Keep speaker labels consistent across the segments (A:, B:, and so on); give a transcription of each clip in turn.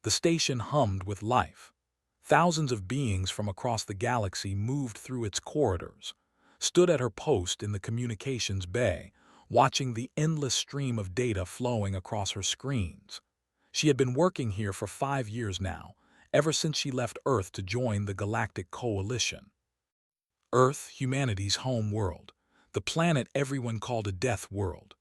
A: The station hummed with life. Thousands of beings from across the galaxy moved through its corridors, stood at her post in the communications bay, watching the endless stream of data flowing across her screens. She had been working here for 5 years now, ever since she left Earth to join the Galactic Coalition. Earth, humanity's home world, the planet everyone called a death world.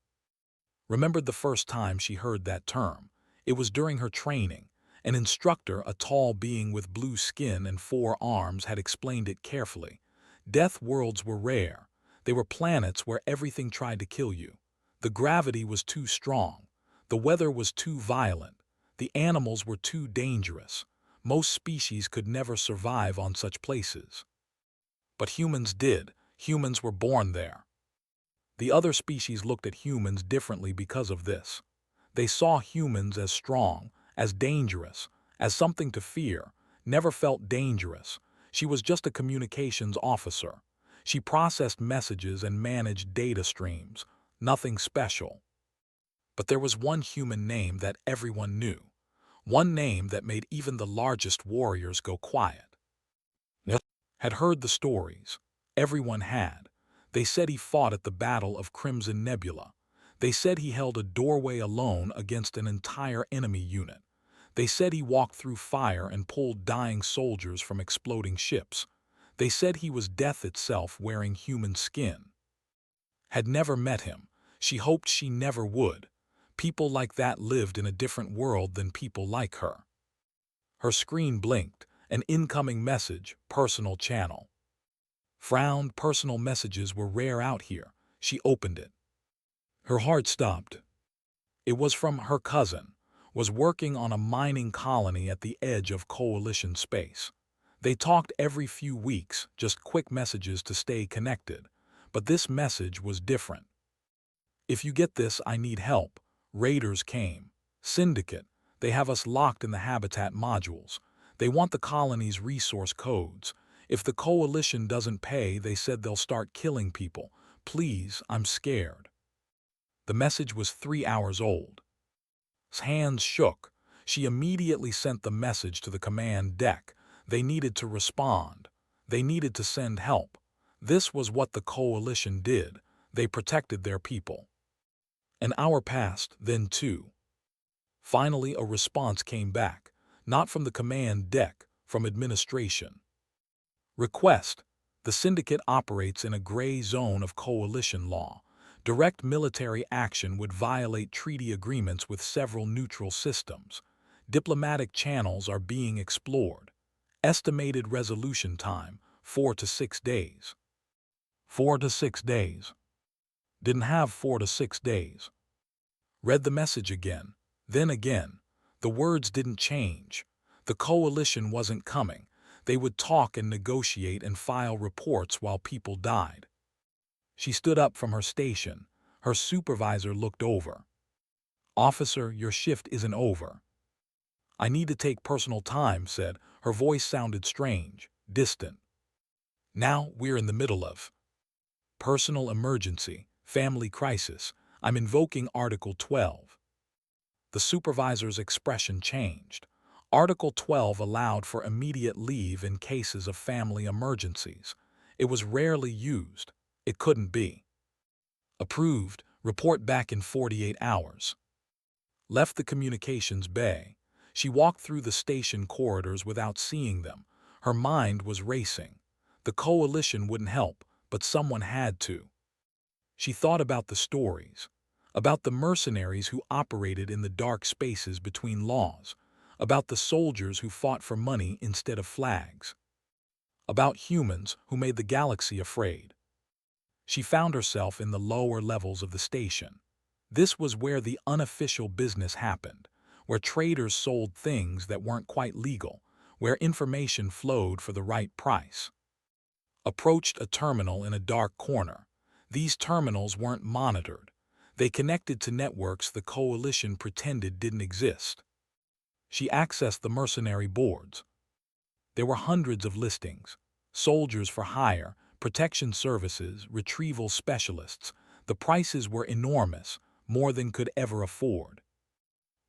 A: Remembered the first time she heard that term. It was during her training. An instructor, a tall being with blue skin and 4 arms, had explained it carefully. Death worlds were rare. They were planets where everything tried to kill you. The gravity was too strong. The weather was too violent. The animals were too dangerous. Most species could never survive on such places. But humans did. Humans were born there. The other species looked at humans differently because of this. They saw humans as strong, as dangerous, as something to fear. Never felt dangerous. She was just a communications officer. She processed messages and managed data streams. Nothing special. But there was one human name that everyone knew. One name that made even the largest warriors go quiet. Had heard the stories. Everyone had. They said he fought at the Battle of Crimson Nebula. They said he held a doorway alone against an entire enemy unit. They said he walked through fire and pulled dying soldiers from exploding ships. They said he was death itself wearing human skin. Had never met him. She hoped she never would. People like that lived in a different world than people like her. Her screen blinked. An incoming message, personal channel. Frowned. Personal messages were rare out here. She opened it. Her heart stopped. It was from her cousin. Was working on a mining colony at the edge of Coalition space. They talked every few weeks, just quick messages to stay connected. But this message was different. If you get this, I need help. Raiders came. Syndicate. They have us locked in the habitat modules. They want the colony's resource codes. If the Coalition doesn't pay, they said they'll start killing people. Please, I'm scared. The message was 3 hours old. His hands shook. She immediately sent the message to the command deck. They needed to respond. They needed to send help. This was what the Coalition did. They protected their people. An hour passed, then 2. Finally, a response came back. Not from the command deck, from administration. Request. The Syndicate operates in a gray zone of Coalition law. Direct military action would violate treaty agreements with several neutral systems. Diplomatic channels are being explored. Estimated resolution time, 4 to 6 days. 4 to 6 days. Didn't have 4 to 6 days. Read the message again, then again. The words didn't change. The Coalition wasn't coming. They would talk and negotiate and file reports while people died. She stood up from her station. Her supervisor looked over. "Officer, your shift isn't over." "I need to take personal time," said. Her voice sounded strange, distant. "Now we're in the middle of personal emergency, family crisis. I'm invoking Article 12. The supervisor's expression changed. Article 12 allowed for immediate leave in cases of family emergencies. It was rarely used. It couldn't be. Approved. Report back in 48 hours. Left the communications bay. She walked through the station corridors without seeing them. Her mind was racing. The Coalition wouldn't help, but someone had to. She thought about the stories. About the mercenaries who operated in the dark spaces between laws, about the soldiers who fought for money instead of flags, about humans who made the galaxy afraid. She found herself in the lower levels of the station. This was where the unofficial business happened, where traders sold things that weren't quite legal, where information flowed for the right price. Approached a terminal in a dark corner. These terminals weren't monitored. They connected to networks the Coalition pretended didn't exist. She accessed the mercenary boards. There were hundreds of listings. Soldiers for hire, protection services, retrieval specialists. The prices were enormous, more than could ever afford.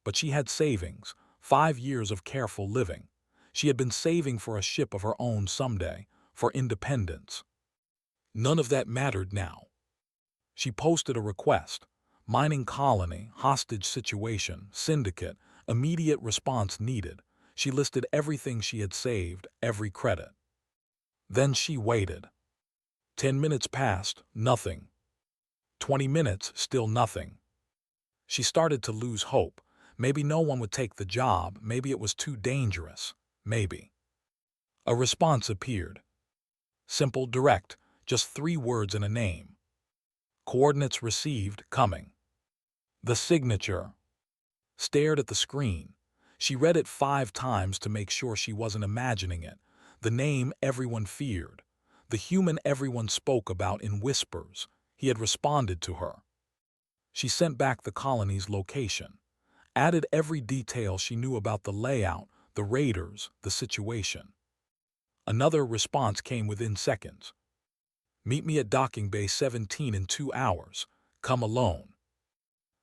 A: But she had savings, 5 years of careful living. She had been saving for a ship of her own someday, for independence. None of that mattered now. She posted a request. Mining colony, hostage situation, syndicate, immediate response needed. She listed everything she had saved, every credit. Then she waited. 10 minutes passed, nothing. 20 minutes, still nothing. She started to lose hope. Maybe no one would take the job, maybe it was too dangerous, maybe. A response appeared. Simple, direct, just 3 words and a name. Coordinates received, coming. The signature. Stared at the screen. She read it 5 times to make sure she wasn't imagining it. The name everyone feared. The human everyone spoke about in whispers. He had responded to her. She sent back the colony's location. Added every detail she knew about the layout, the raiders, the situation. Another response came within seconds. Meet me at docking bay 17 in 2 hours. Come alone.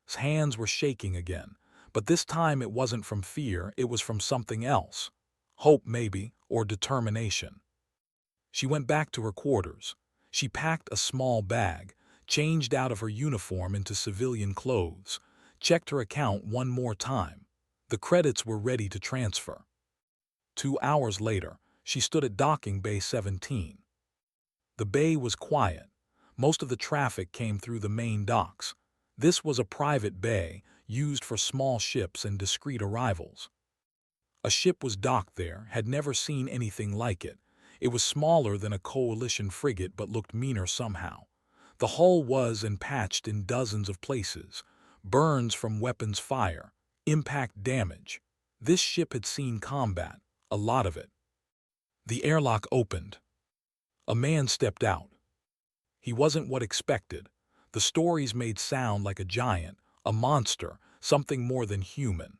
A: His hands were shaking again, but this time it wasn't from fear, it was from something else. Hope, maybe, or determination. She went back to her quarters. She packed a small bag, changed out of her uniform into civilian clothes, checked her account one more time. The credits were ready to transfer. 2 hours later, she stood at docking bay 17. The bay was quiet. Most of the traffic came through the main docks. This was a private bay, used for small ships and discreet arrivals. A ship was docked there, had never seen anything like it. It was smaller than a coalition frigate but looked meaner somehow. The hull was and patched in dozens of places. Burns from weapons fire, impact damage. This ship had seen combat, a lot of it. The airlock opened. A man stepped out. He wasn't what expected. The stories made sound like a giant, a monster, something more than human.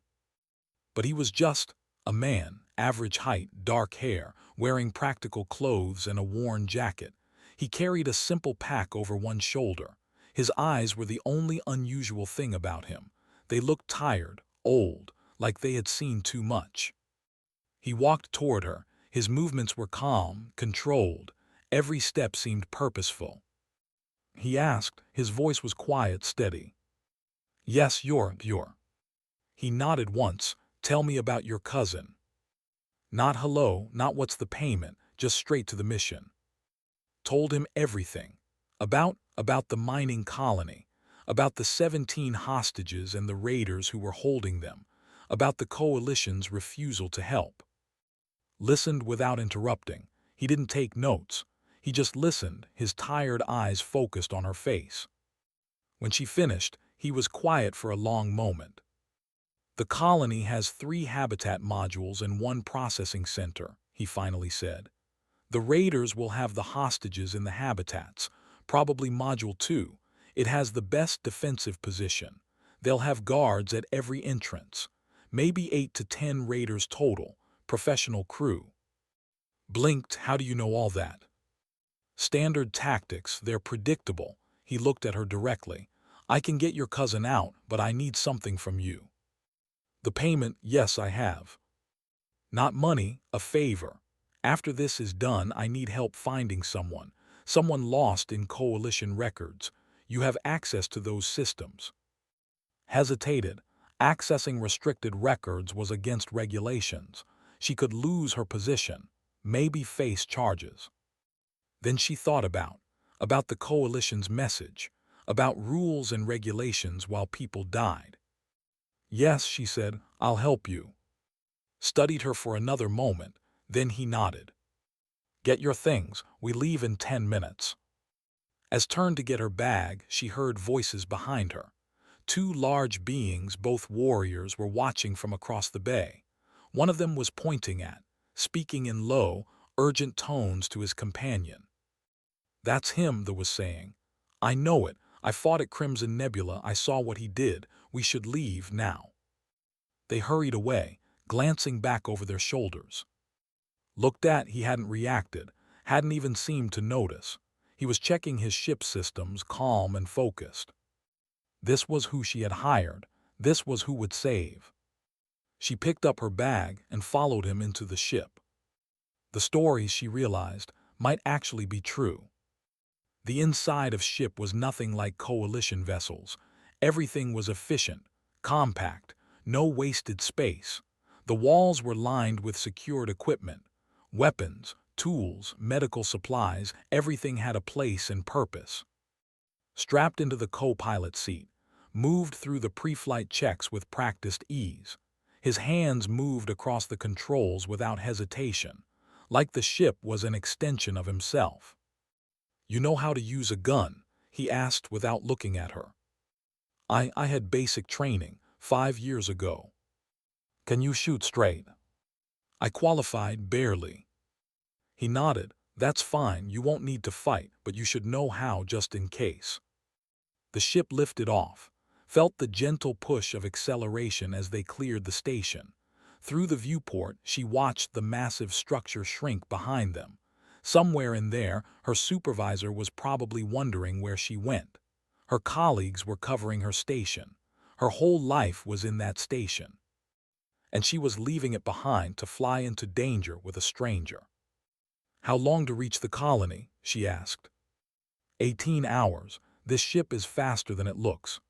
A: But he was just a man, average height, dark hair, wearing practical clothes and a worn jacket. He carried a simple pack over one shoulder. His eyes were the only unusual thing about him. They looked tired, old, like they had seen too much. He walked toward her. His movements were calm, controlled. Every step seemed purposeful. He asked, his voice was quiet, steady. Yes, you're. He nodded once. Tell me about your cousin. Not hello, not what's the payment, just straight to the mission. Told him everything. About the mining colony. About the 17 hostages and the raiders who were holding them. About the coalition's refusal to help. Listened without interrupting. He didn't take notes. He just listened, his tired eyes focused on her face. When she finished, he was quiet for a long moment. The colony has 3 habitat modules and 1 processing center, he finally said. The raiders will have the hostages in the habitats, probably Module 2. It has the best defensive position. They'll have guards at every entrance. Maybe 8 to 10 raiders total, professional crew. Blinked, how do you know all that? Standard tactics, they're predictable. He looked at her directly. I can get your cousin out, but I need something from you. The payment, yes, I have. Not money, a favor. After this is done, I need help finding someone lost in coalition records. You have access to those systems. Hesitated. Accessing restricted records was against regulations. She could lose her position, maybe face charges. Then she thought about the coalition's message, about rules and regulations while people died. Yes, she said, I'll help you. Studied her for another moment, then he nodded. Get your things, we leave in 10 minutes. As turned to get her bag, she heard voices behind her. 2 large beings, both warriors, were watching from across the bay. One of them was pointing at, speaking in low, urgent tones to his companion. That's him, the was saying. I know it. I fought at Crimson Nebula. I saw what he did. We should leave now. They hurried away, glancing back over their shoulders. Looked at, he hadn't reacted, hadn't even seemed to notice. He was checking his ship systems, calm and focused. This was who she had hired. This was who would save. She picked up her bag and followed him into the ship. The stories, she realized, might actually be true. The inside of ship was nothing like coalition vessels. Everything was efficient, compact, no wasted space. The walls were lined with secured equipment, weapons, tools, medical supplies. Everything had a place and purpose. Strapped into the co-pilot seat, moved through the pre-flight checks with practiced ease. His hands moved across the controls without hesitation, like the ship was an extension of himself. "You know how to use a gun?" he asked without looking at her. I had basic training 5 years ago." "Can you shoot straight?" "I qualified barely." He nodded. "That's fine, you won't need to fight, but you should know how just in case." The ship lifted off, felt the gentle push of acceleration as they cleared the station. Through the viewport, she watched the massive structure shrink behind them. Somewhere in there, her supervisor was probably wondering where she went. Her colleagues were covering her station. Her whole life was in that station. And she was leaving it behind to fly into danger with a stranger. "How long to reach the colony?" she asked. 18 hours. This ship is faster than it looks."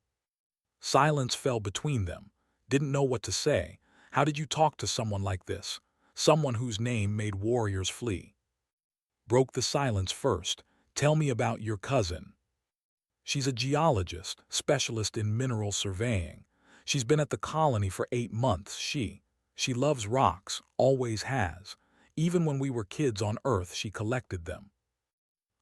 A: Silence fell between them. Didn't know what to say. How did you talk to someone like this? Someone whose name made warriors flee. Broke the silence first. "Tell me about your cousin." "She's a geologist, specialist in mineral surveying. She's been at the colony for 8 months. She loves rocks, always has. Even when we were kids on Earth, she collected them."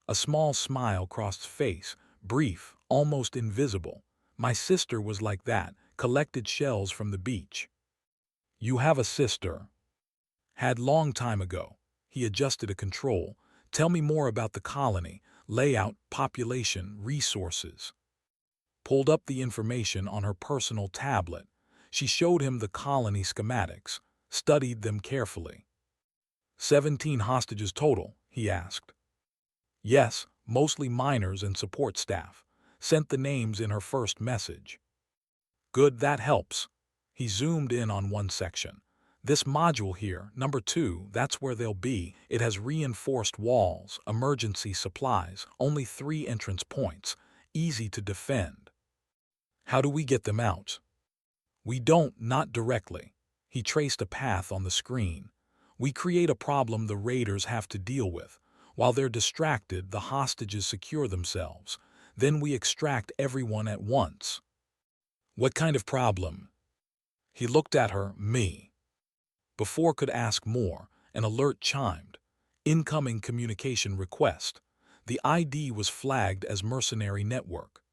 A: A small smile crossed his face, brief, almost invisible. "My sister was like that, collected shells from the beach." "You have a sister?" "Had long time ago." He adjusted a control. "Tell me more about the colony, layout, population, resources." Pulled up the information on her personal tablet. She showed him the colony schematics, studied them carefully. 17 hostages total, he asked. "Yes, mostly miners and support staff. Sent the names in her first message." "Good, that helps." He zoomed in on one section. "This module here, number 2, that's where they'll be. It has reinforced walls, emergency supplies, only 3 entrance points. Easy to defend." "How do we get them out?" "We don't, not directly." He traced a path on the screen. "We create a problem the raiders have to deal with. While they're distracted, the hostages secure themselves. Then we extract everyone at once." "What kind of problem?" He looked at her, me. Before could ask more, an alert chimed. "Incoming communication request." The ID was flagged as mercenary network.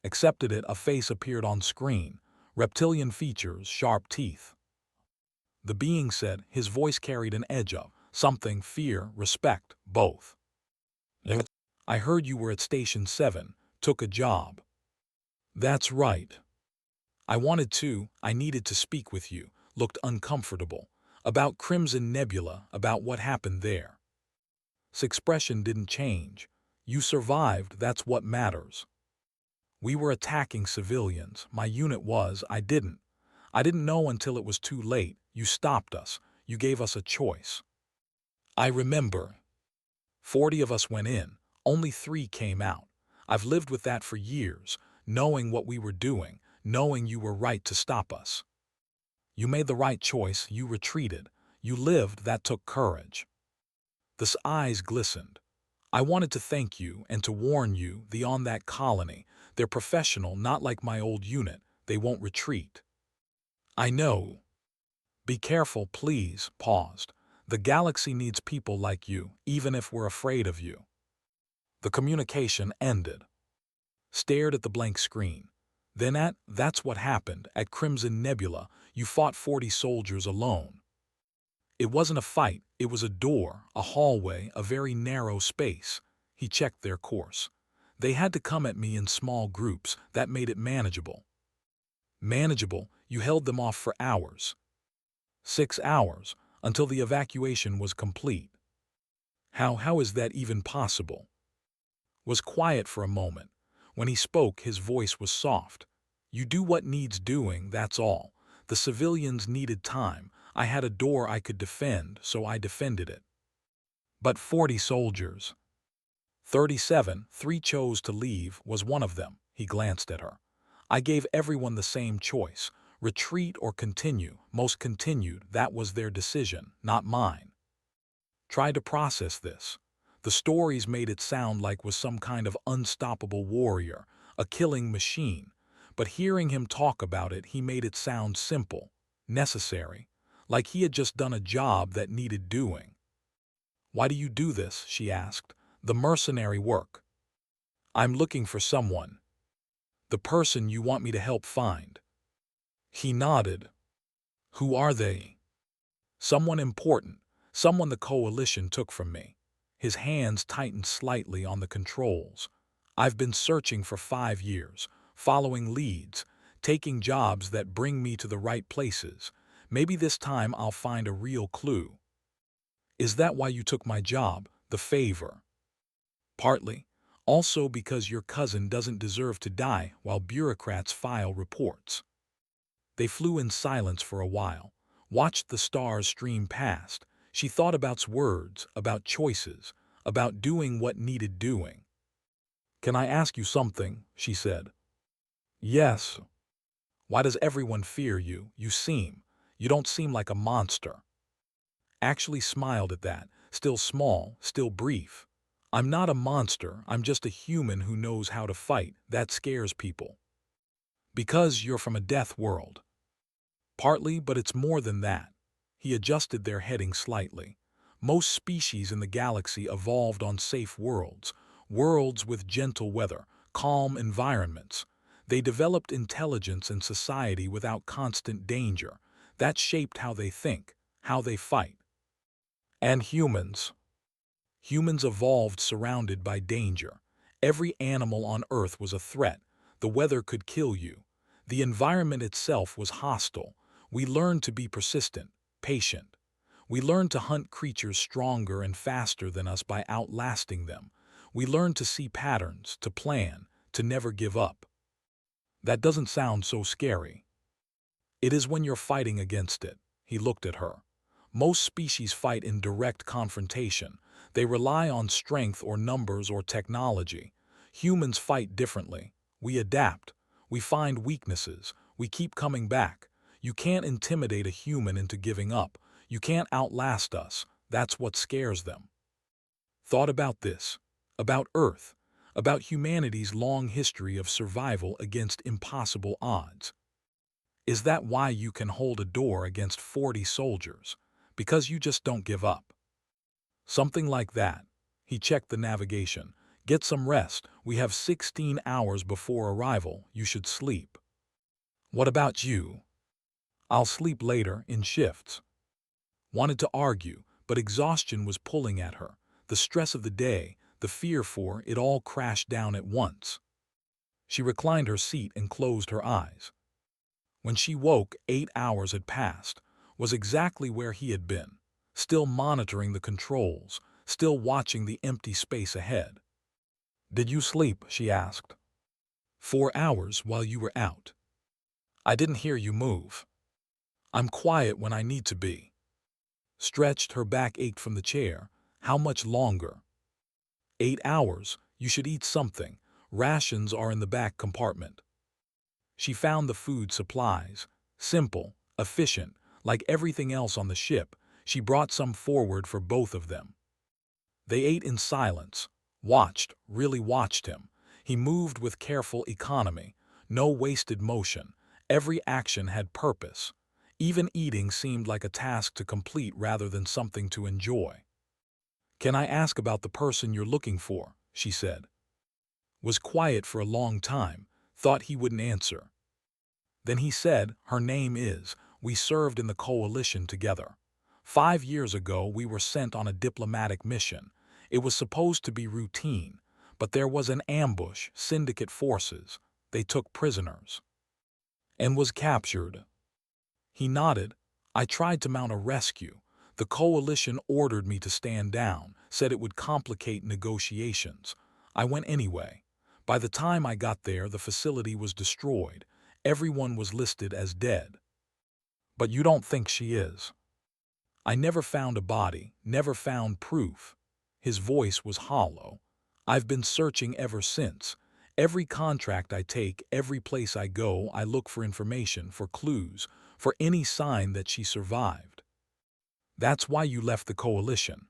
A: Accepted it, a face appeared on screen. Reptilian features, sharp teeth. The being said, his voice carried an edge of something, fear, respect, both. "I heard you were at Station 7, took a job." "That's right. I needed to speak with you." Looked uncomfortable. "About Crimson Nebula, about what happened there." His expression didn't change. "You survived, that's what matters." "We were attacking civilians. My unit was, I didn't know until it was too late. You stopped us. You gave us a choice." "I remember. 40 of us went in. Only 3 came out. I've lived with that for years, knowing what we were doing, knowing you were right to stop us. You made the right choice, you retreated. You lived, that took courage." The eyes glistened. "I wanted to thank you and to warn you, on that colony. They're professional, not like my old unit. They won't retreat." "I know. Be careful, please." Paused. "The galaxy needs people like you, even if we're afraid of you." The communication ended. Stared at the blank screen. Then that's what happened. At Crimson Nebula, you fought 40 soldiers alone. It wasn't a fight, it was a door, a hallway, a very narrow space. He checked their course. They had to come at me in small groups, that made it manageable. Manageable, you held them off for hours. 6 hours, until the evacuation was complete. How is that even possible?" Was quiet for a moment. When he spoke, his voice was soft. "You do what needs doing, that's all. The civilians needed time. I had a door I could defend, so I defended it. But 40 soldiers. 37, 3 chose to leave, was one of them. He glanced at her. I gave everyone the same choice. Retreat or continue. Most continued. That was their decision, not mine. Try to process this. The stories made it sound like was some kind of unstoppable warrior, a killing machine. But hearing him talk about it, he made it sound simple, necessary, like he had just done a job that needed doing. Why do you do this? She asked. The mercenary work. I'm looking for someone. The person you want me to help find. He nodded. Who are they? Someone important, someone the coalition took from me. His hands tightened slightly on the controls. I've been searching for 5 years, following leads, taking jobs that bring me to the right places. Maybe this time I'll find a real clue. Is that why you took my job, the favor? Partly. Also because your cousin doesn't deserve to die while bureaucrats file reports. They flew in silence for a while, watched the stars stream past. She thought about words, about choices, about doing what needed doing. Can I ask you something? She said. Yes. Why does everyone fear you? You don't seem like a monster. Actually smiled at that, still small, still brief. I'm not a monster, I'm just a human who knows how to fight. That scares people. Because you're from a death world. Partly, but it's more than that. He adjusted their heading slightly. Most species in the galaxy evolved on safe worlds, worlds with gentle weather, calm environments. They developed intelligence and society without constant danger. That shaped how they think, how they fight. And humans. Humans evolved surrounded by danger. Every animal on Earth was a threat. The weather could kill you. The environment itself was hostile. We learned to be persistent, patient. We learned to hunt creatures stronger and faster than us by outlasting them. We learned to see patterns, to plan, to never give up. That doesn't sound so scary. It is when you're fighting against it. He looked at her. Most species fight in direct confrontation. They rely on strength or numbers or technology. Humans fight differently. We adapt. We find weaknesses. We keep coming back. You can't intimidate a human into giving up. You can't outlast us. That's what scares them. Thought about this. About Earth. About humanity's long history of survival against impossible odds. Is that why you can hold a door against 40 soldiers? Because you just don't give up. Something like that. He checked the navigation. Get some rest. We have 16 hours before arrival. You should sleep. What about you? I'll sleep later, in shifts. Wanted to argue, but exhaustion was pulling at her. The stress of the day, the fear for it all crashed down at once. She reclined her seat and closed her eyes. When she woke, 8 hours had passed, was exactly where he had been, still monitoring the controls, still watching the empty space ahead. Did you sleep? She asked. 4 hours while you were out. I didn't hear you move. I'm quiet when I need to be. Stretched, her back ached from the chair. How much longer? 8 hours. You should eat something. Rations are in the back compartment. She found the food supplies. Simple, efficient, like everything else on the ship. She brought some forward for both of them. They ate in silence, watched, really watched him. He moved with careful economy, no wasted motion. Every action had purpose. Even eating seemed like a task to complete rather than something to enjoy. Can I ask about the person you're looking for? She said. Was quiet for a long time, thought he wouldn't answer. Then he said, her name is, we served in the coalition together. 5 years ago we were sent on a diplomatic mission. It was supposed to be routine, but there was an ambush, syndicate forces. They took prisoners. And was captured. He nodded. I tried to mount a rescue. The coalition ordered me to stand down, said it would complicate negotiations. I went anyway. By the time I got there, the facility was destroyed. Everyone was listed as dead. But you don't think she is. I never found a body, never found proof. His voice was hollow. I've been searching ever since. Every contract I take, every place I go, I look for information, for clues, for any sign that she survived. That's why you left the coalition.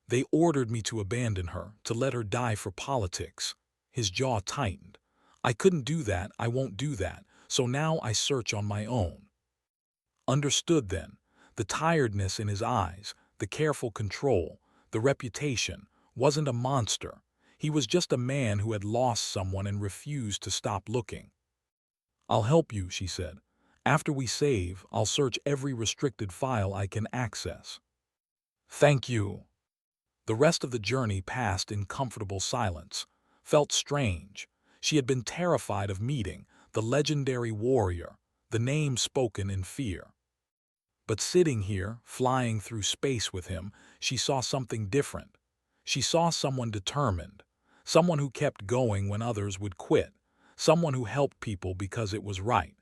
A: They ordered me to abandon her, to let her die for politics. His jaw tightened. I couldn't do that, I won't do that, so now I search on my own. Understood then. The tiredness in his eyes, the careful control, the reputation, wasn't a monster. He was just a man who had lost someone and refused to stop looking. I'll help you, she said. After we save, I'll search every restricted file I can access. Thank you. The rest of the journey passed in comfortable silence. Felt strange. She had been terrified of meeting the legendary warrior, the name spoken in fear. But sitting here, flying through space with him, she saw something different. She saw someone determined, someone who kept going when others would quit, someone who helped people because it was right.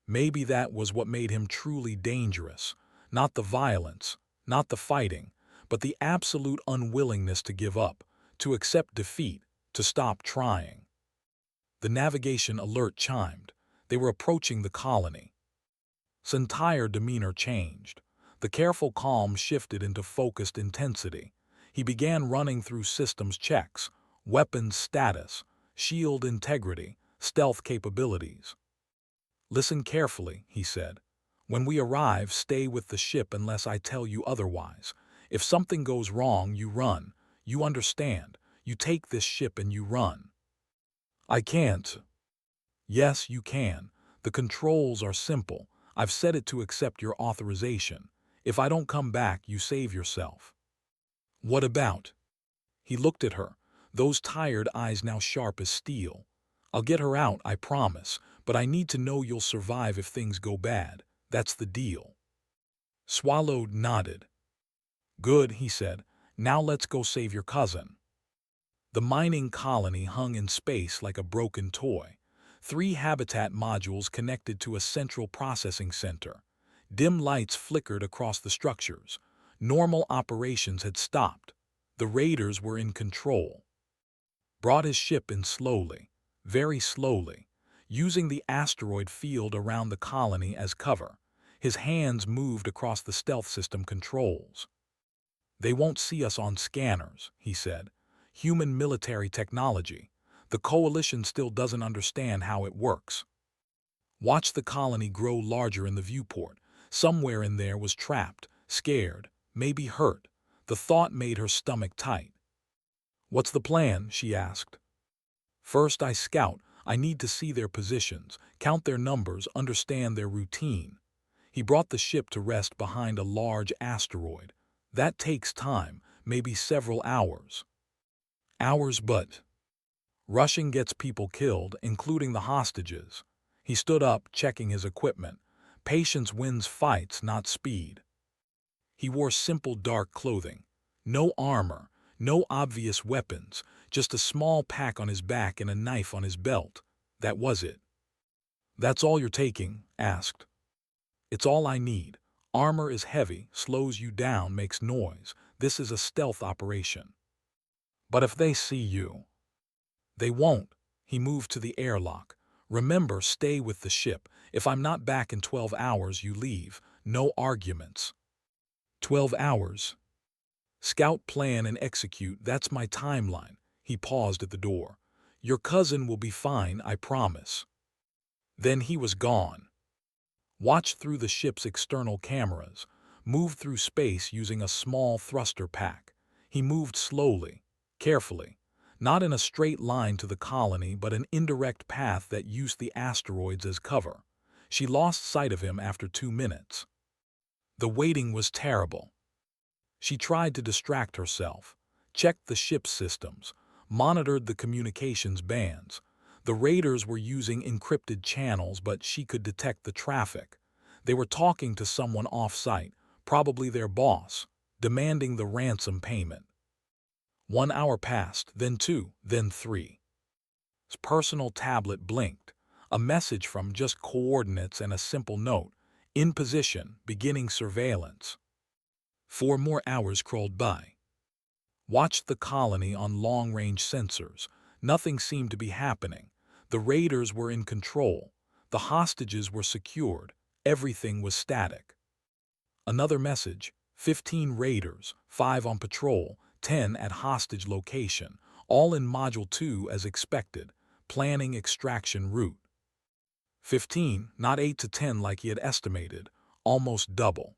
A: Maybe that was what made him truly dangerous, not the violence, not the fighting, but the absolute unwillingness to give up, to accept defeat, to stop trying. The navigation alert chimed. They were approaching the colony. His entire demeanor changed. The careful calm shifted into focused intensity. He began running through systems checks, weapons status, shield integrity, stealth capabilities. Listen carefully, he said. When we arrive, stay with the ship unless I tell you otherwise. If something goes wrong, you run. You understand. You take this ship and you run. I can't. Yes, you can. The controls are simple. I've set it to accept your authorization. If I don't come back, you save yourself. What about? He looked at her, those tired eyes now sharp as steel. I'll get her out, I promise, but I need to know you'll survive if things go bad. That's the deal. Swallowed nodded. Good, he said. Now let's go save your cousin. The mining colony hung in space like a broken toy. 3 habitat modules connected to a central processing center. Dim lights flickered across the structures. Normal operations had stopped. The raiders were in control. Brought his ship in slowly, very slowly, using the asteroid field around the colony as cover. His hands moved across the stealth system controls. They won't see us on scanners, he said. Human military technology. The coalition still doesn't understand how it works. Watch the colony grow larger in the viewport. Somewhere in there was trapped, scared, maybe hurt. The thought made her stomach tight. What's the plan? She asked. First I scout. I need to see their positions, count their numbers, understand their routine. He brought the ship to rest behind a large asteroid. That takes time, maybe several hours. Hours, but rushing gets people killed, including the hostages. He stood up, checking his equipment. Patience wins fights, not speed. He wore simple dark clothing. No armor, no obvious weapons, just a small pack on his back and a knife on his belt. That was it. That's all you're taking? Asked. It's all I need. Armor is heavy, slows you down, makes noise. This is a stealth operation. But if they see you? They won't. He moved to the airlock. Remember, stay with the ship. If I'm not back in 12 hours, you leave. No arguments. 12 hours. Scout, plan, and execute. That's my timeline. He paused at the door. Your cousin will be fine, I promise. Then he was gone. Watched through the ship's external cameras. Moved through space using a small thruster pack. He moved slowly, carefully. Not in a straight line to the colony, but an indirect path that used the asteroids as cover. She lost sight of him after 2 minutes. The waiting was terrible. She tried to distract herself, checked the ship's systems, monitored the communications bands. The raiders were using encrypted channels, but she could detect the traffic. They were talking to someone off-site, probably their boss, demanding the ransom payment. 1 hour passed, then 2, then 3. His personal tablet blinked. A message from just coordinates and a simple note. In position, beginning surveillance. 4 more hours crawled by. Watched the colony on long-range sensors. Nothing seemed to be happening. The raiders were in control. The hostages were secured. Everything was static. Another message. 15 raiders, 5 on patrol, 10 at hostage location, all in Module 2 as expected, planning extraction route. 15, not 8 to 10 like he had estimated, almost double.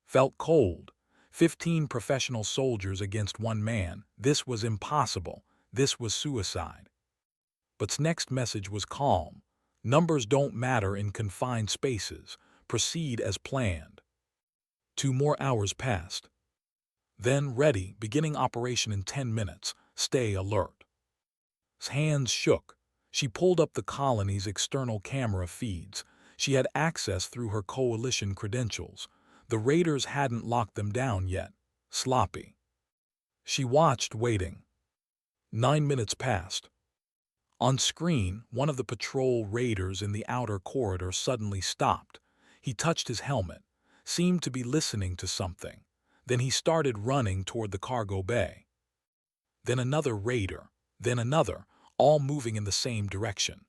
A: Felt cold. 15 professional soldiers against one man. This was impossible. This was suicide. But's next message was calm. Numbers don't matter in confined spaces. Proceed as planned. 2 more hours passed. Then ready, beginning operation in 10 minutes. Stay alert. His hands shook. She pulled up the colony's external camera feeds. She had access through her coalition credentials. The raiders hadn't locked them down yet. Sloppy. She watched, waiting. 9 minutes passed. On screen, one of the patrol raiders in the outer corridor suddenly stopped. He touched his helmet, seemed to be listening to something. Then he started running toward the cargo bay. Then another raider, then another, all moving in the same direction.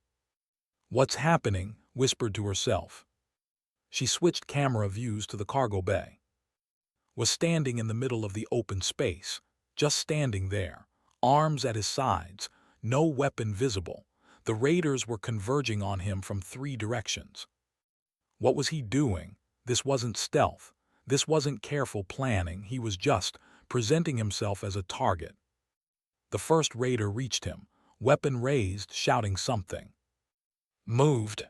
A: "What's happening?" whispered to herself. She switched camera views to the cargo bay. Was standing in the middle of the open space, just standing there, arms at his sides, no weapon visible. The raiders were converging on him from 3 directions. What was he doing? This wasn't stealth. This wasn't careful planning. He was just presenting himself as a target. The first raider reached him, weapon raised, shouting something. Moved.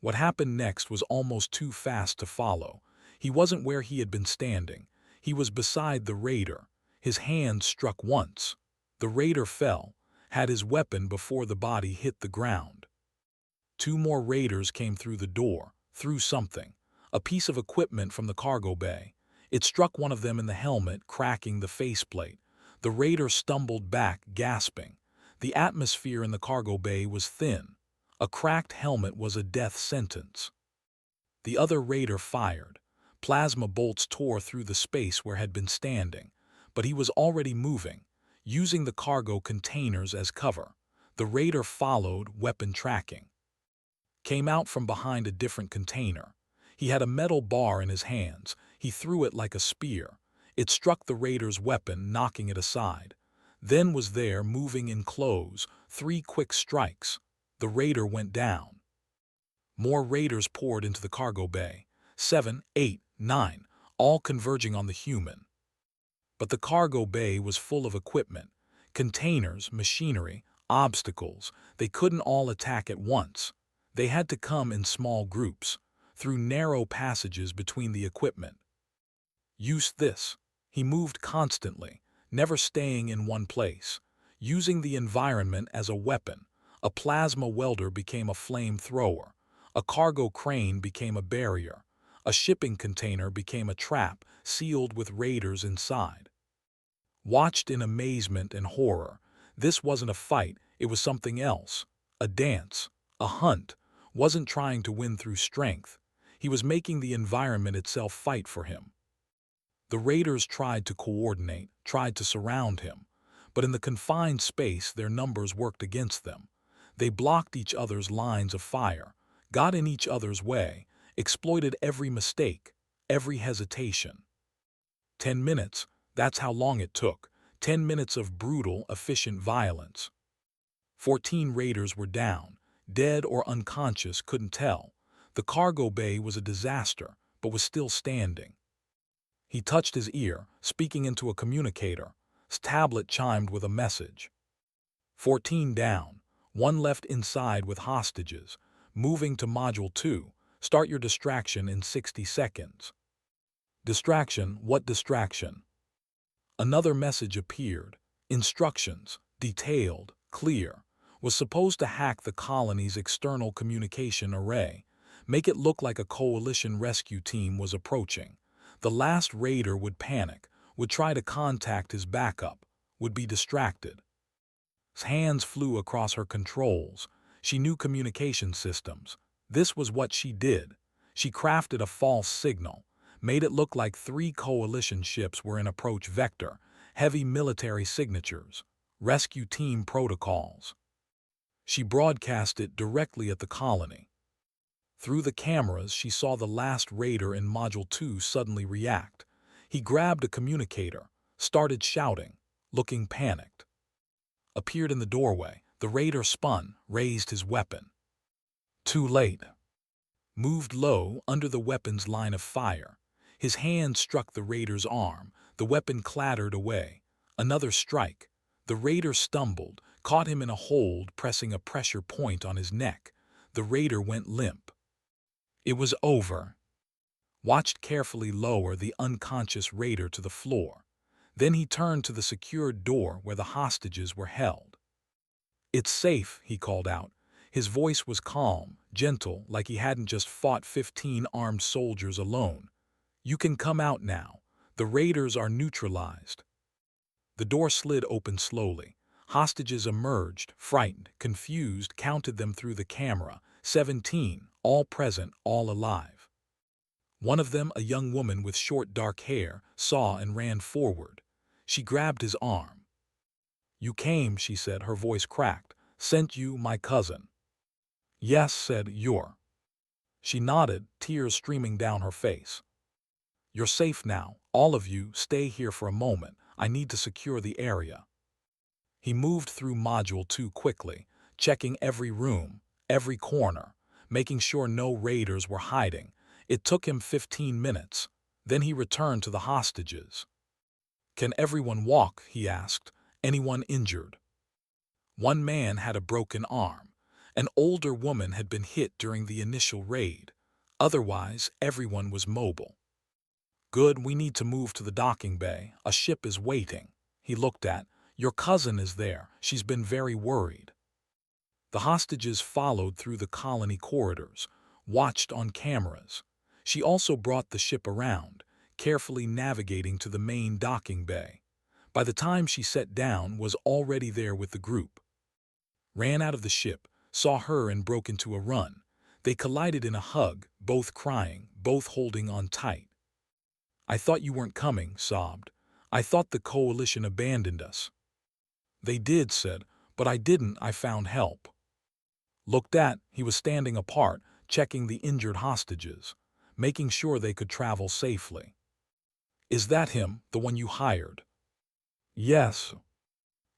A: What happened next was almost too fast to follow. He wasn't where he had been standing. He was beside the raider. His hand struck once. The raider fell, had his weapon before the body hit the ground. 2 more raiders came through the door, threw something, a piece of equipment from the cargo bay. It struck one of them in the helmet, cracking the faceplate. The raider stumbled back, gasping. The atmosphere in the cargo bay was thin. A cracked helmet was a death sentence. The other raider fired. Plasma bolts tore through the space where had been standing, but he was already moving, using the cargo containers as cover. The raider followed, weapon tracking. Came out from behind a different container. He had a metal bar in his hands. He threw it like a spear. It struck the raider's weapon, knocking it aside. Then was there, moving in close, 3 quick strikes. The raider went down. More raiders poured into the cargo bay. 7, 8, 9, all converging on the human. But the cargo bay was full of equipment, containers, machinery, obstacles. They couldn't all attack at once. They had to come in small groups, through narrow passages between the equipment. Use this. He moved constantly, never staying in one place, using the environment as a weapon. A plasma welder became a flamethrower. A cargo crane became a barrier. A shipping container became a trap, sealed with raiders inside. Watched in amazement and horror. This wasn't a fight, it was something else. A dance, a hunt. Wasn't trying to win through strength. He was making the environment itself fight for him. The raiders tried to coordinate, tried to surround him, but in the confined space their numbers worked against them. They blocked each other's lines of fire, got in each other's way, exploited every mistake, every hesitation. 10 minutes, that's how long it took. 10 minutes of brutal, efficient violence. 14 raiders were down, dead or unconscious, couldn't tell. The cargo bay was a disaster, but was still standing. He touched his ear, speaking into a communicator. His tablet chimed with a message. 14 down. 1 left inside with hostages. Moving to Module 2. Start your distraction in 60 seconds. Distraction? What distraction? Another message appeared. Instructions. Detailed. Clear. Was supposed to hack the colony's external communication array. Make it look like a coalition rescue team was approaching. The last raider would panic, would try to contact his backup, would be distracted. His hands flew across her controls. She knew communication systems. This was what she did. She crafted a false signal, made it look like 3 coalition ships were in approach vector, heavy military signatures, rescue team protocols. She broadcast it directly at the colony. Through the cameras, she saw the last raider in Module 2 suddenly react. He grabbed a communicator, started shouting, looking panicked. Appeared in the doorway. The raider spun, raised his weapon. Too late. Moved low under the weapon's line of fire. His hand struck the raider's arm. The weapon clattered away. Another strike. The raider stumbled, caught him in a hold, pressing a pressure point on his neck. The raider went limp. It was over. Watched carefully lower the unconscious raider to the floor. Then he turned to the secured door where the hostages were held. "It's safe," he called out. His voice was calm, gentle, like he hadn't just fought 15 armed soldiers alone. "You can come out now. The raiders are neutralized." The door slid open slowly. Hostages emerged, frightened, confused, counted them through the camera. 17, all present, all alive. One of them, a young woman with short dark hair, saw and ran forward. She grabbed his arm. "You came," she said, her voice cracked. "Sent you, my cousin." "Yes," said Yor. She nodded, tears streaming down her face. "You're safe now. All of you, stay here for a moment. I need to secure the area." He moved through Module 2 quickly, checking every room, every corner, making sure no raiders were hiding. It took him 15 minutes. Then he returned to the hostages. "Can everyone walk?" he asked. "Anyone injured?" One man had a broken arm. An older woman had been hit during the initial raid. Otherwise, everyone was mobile. "Good, we need to move to the docking bay. A ship is waiting." He looked at, "Your cousin is there. She's been very worried." The hostages followed through the colony corridors, watched on cameras. She also brought the ship around, carefully navigating to the main docking bay. By the time she set down, was already there with the group. Ran out of the ship, saw her and broke into a run. They collided in a hug, both crying, both holding on tight. "I thought you weren't coming," sobbed. "I thought the coalition abandoned us." "They did," said, "but I didn't. I found help." Looked at, he was standing apart, checking the injured hostages, making sure they could travel safely. "Is that him, the one you hired?" "Yes."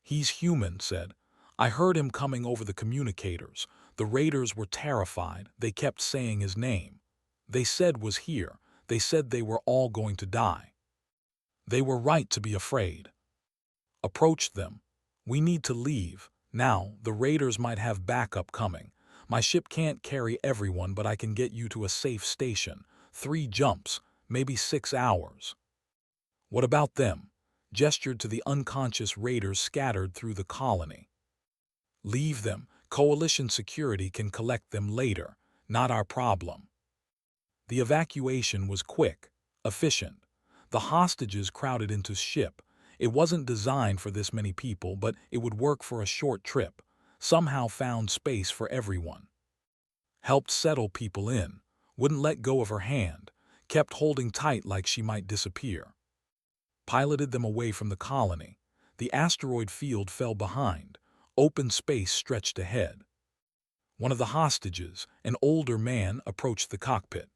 A: "He's human," said. "I heard him coming over the communicators. The raiders were terrified. They kept saying his name. They said was here. They said they were all going to die. They were right to be afraid." Approached them. "We need to leave. Now, the raiders might have backup coming. My ship can't carry everyone, but I can get you to a safe station. 3 jumps, maybe 6 hours." "What about them?" Gestured to the unconscious raiders scattered through the colony. "Leave them. Coalition security can collect them later. Not our problem." The evacuation was quick, efficient. The hostages crowded into ship. It wasn't designed for this many people, but it would work for a short trip. Somehow found space for everyone. Helped settle people in. Wouldn't let go of her hand. Kept holding tight like she might disappear. Piloted them away from the colony. The asteroid field fell behind. Open space stretched ahead. One of the hostages, an older man, approached the cockpit.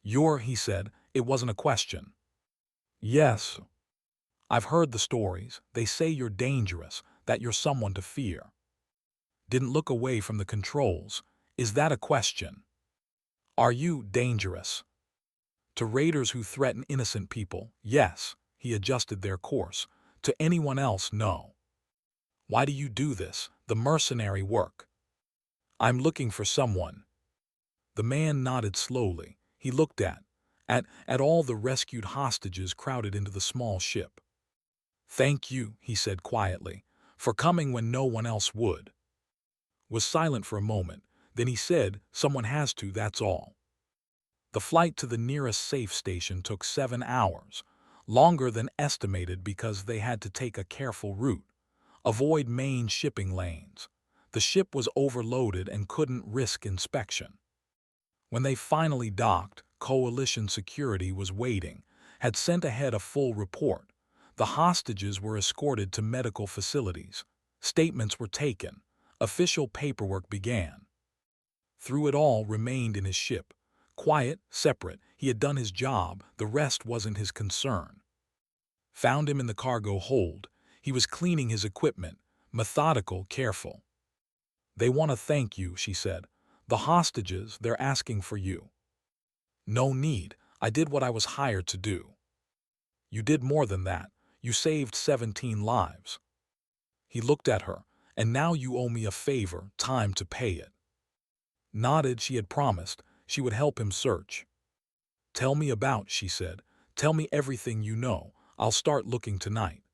A: He said, "It wasn't a question." "Yes. I've heard the stories. They say you're dangerous, that you're someone to fear." Didn't look away from the controls. "Is that a question? Are you dangerous?" "To raiders who threaten innocent people, yes." He adjusted their course. "To anyone else, no." "Why do you do this, the mercenary work?" "I'm looking for someone." The man nodded slowly. He looked at all the rescued hostages crowded into the small ship. "Thank you," he said quietly, "for coming when no one else would." Was silent for a moment. Then he said, "Someone has to, that's all." The flight to the nearest safe station took 7 hours, longer than estimated because they had to take a careful route, avoid main shipping lanes. The ship was overloaded and couldn't risk inspection. When they finally docked, Coalition security was waiting, had sent ahead a full report. The hostages were escorted to medical facilities. Statements were taken. Official paperwork began. Through it all remained in his ship. Quiet, separate, he had done his job, the rest wasn't his concern. Found him in the cargo hold. He was cleaning his equipment, methodical, careful. "They want to thank you," she said. "The hostages, they're asking for you." "No need. I did what I was hired to do." "You did more than that. You saved 17 lives." He looked at her. "And now you owe me a favor, time to pay it." Nodded. She had promised. She would help him search. "Tell me about," she said. "Tell me everything you know. I'll start looking tonight."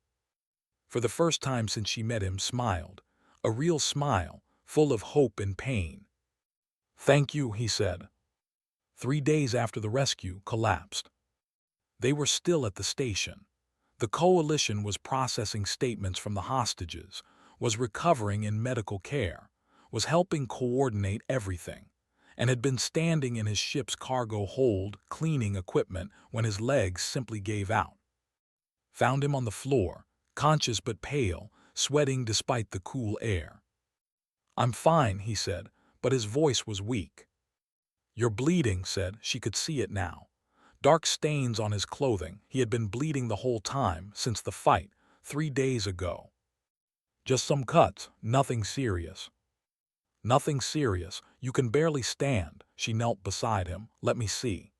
A: For the first time since she met him, smiled. A real smile, full of hope and pain. "Thank you," he said. 3 days after the rescue collapsed. They were still at the station. The Coalition was processing statements from the hostages, was recovering in medical care, was helping coordinate everything, and had been standing in his ship's cargo hold cleaning equipment when his legs simply gave out. Found him on the floor, conscious but pale, sweating despite the cool air. "I'm fine," he said, but his voice was weak. "You're bleeding," said. She could see it now. Dark stains on his clothing. He had been bleeding the whole time, since the fight, 3 days ago. "Just some cuts, nothing serious." "Nothing serious. You can barely stand." She knelt beside him. "Let me see."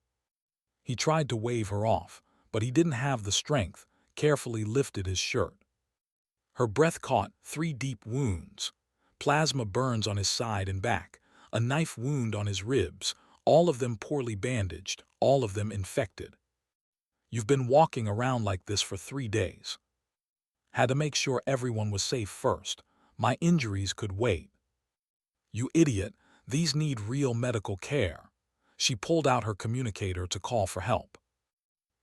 A: He tried to wave her off, but he didn't have the strength, carefully lifted his shirt. Her breath caught 3 deep wounds. Plasma burns on his side and back, a knife wound on his ribs, all of them poorly bandaged, all of them infected. "You've been walking around like this for 3 days." "Had to make sure everyone was safe first. My injuries could wait." "You idiot, these need real medical care." She pulled out her communicator to call for help.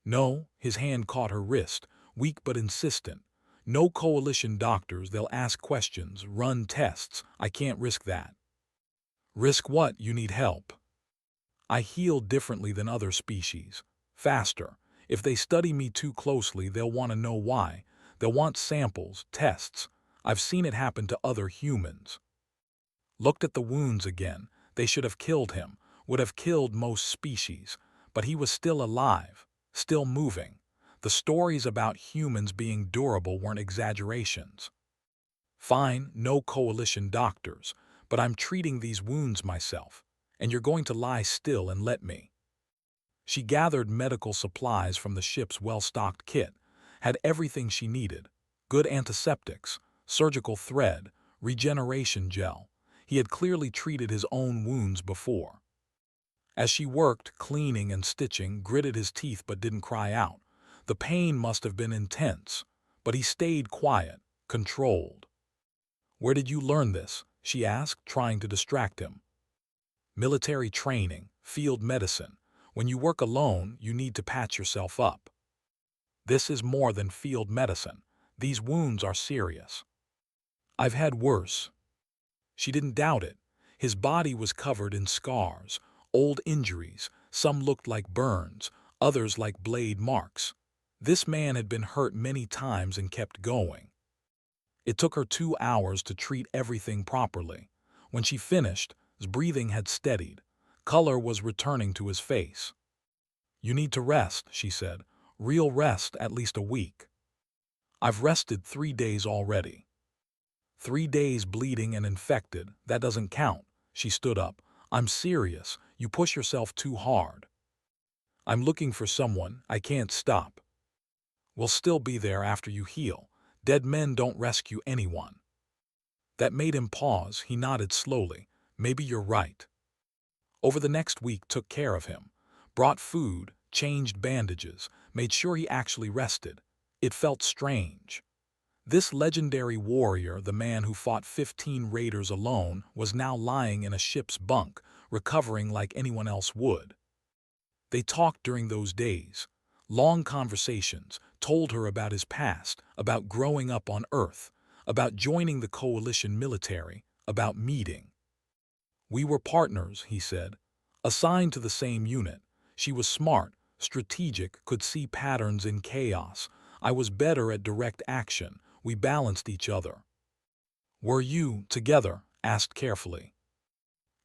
A: "No," his hand caught her wrist, weak but insistent. "No Coalition doctors, they'll ask questions, run tests. I can't risk that." "Risk what? You need help." "I heal differently than other species. Faster. If they study me too closely, they'll want to know why. They'll want samples, tests. I've seen it happen to other humans." Looked at the wounds again. They should have killed him, would have killed most species. But he was still alive, still moving. The stories about humans being durable weren't exaggerations. "Fine, no Coalition doctors, but I'm treating these wounds myself, and you're going to lie still and let me." She gathered medical supplies from the ship's well-stocked kit, had everything she needed, good antiseptics, surgical thread, regeneration gel. He had clearly treated his own wounds before. As she worked, cleaning and stitching, gritted his teeth but didn't cry out. The pain must have been intense, but he stayed quiet, controlled. "Where did you learn this?" she asked, trying to distract him. "Military training, field medicine. When you work alone, you need to patch yourself up. This is more than field medicine. These wounds are serious." "I've had worse." She didn't doubt it. His body was covered in scars, old injuries. Some looked like burns, others like blade marks. This man had been hurt many times and kept going. It took her 2 hours to treat everything properly. When she finished, his breathing had steadied. Color was returning to his face. "You need to rest," she said. "Real rest, at least a week." "I've rested 3 days already." 3 days bleeding and infected, that doesn't count. She stood up. "I'm serious. You push yourself too hard." "I'm looking for someone. I can't stop." "We'll still be there after you heal. Dead men don't rescue anyone." That made him pause. He nodded slowly. "Maybe you're right." Over the next week took care of him. Brought food, changed bandages, made sure he actually rested. It felt strange. This legendary warrior, the man who fought 15 raiders alone, was now lying in a ship's bunk, recovering like anyone else would. They talked during those days. Long conversations, told her about his past, about growing up on Earth, about joining the Coalition military, about meeting. "We were partners," he said. Assigned to the same unit, she was smart, strategic, could see patterns in chaos. I was better at direct action. We balanced each other. "Were you together?" asked carefully.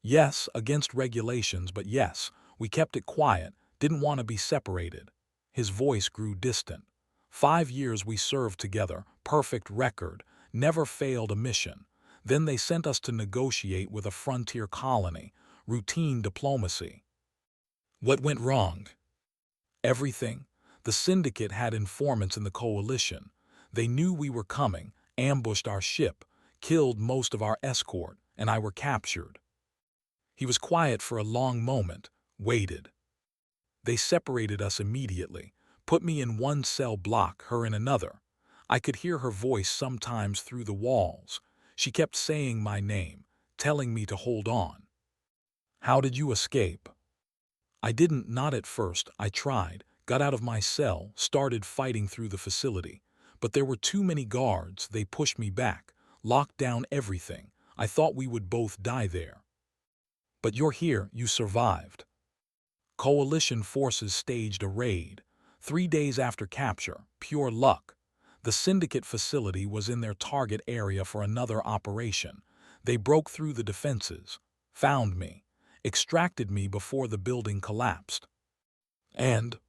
A: "Yes, against regulations, but yes, we kept it quiet, didn't want to be separated." His voice grew distant. 5 years we served together, perfect record, never failed a mission. Then they sent us to negotiate with a frontier colony, routine diplomacy. What went wrong? Everything. The syndicate had informants in the coalition. They knew we were coming, ambushed our ship, killed most of our escort, and I were captured. He was quiet for a long moment, waited. They separated us immediately, put me in one cell block, her in another. I could hear her voice sometimes through the walls. She kept saying my name, telling me to hold on. "How did you escape?" "I didn't, not at first. I tried, got out of my cell, started fighting through the facility. But there were too many guards, they pushed me back, locked down everything. I thought we would both die there." "But you're here, you survived." Coalition forces staged a raid. 3 days after capture, pure luck. The syndicate facility was in their target area for another operation. They broke through the defenses, found me, extracted me before the building collapsed. And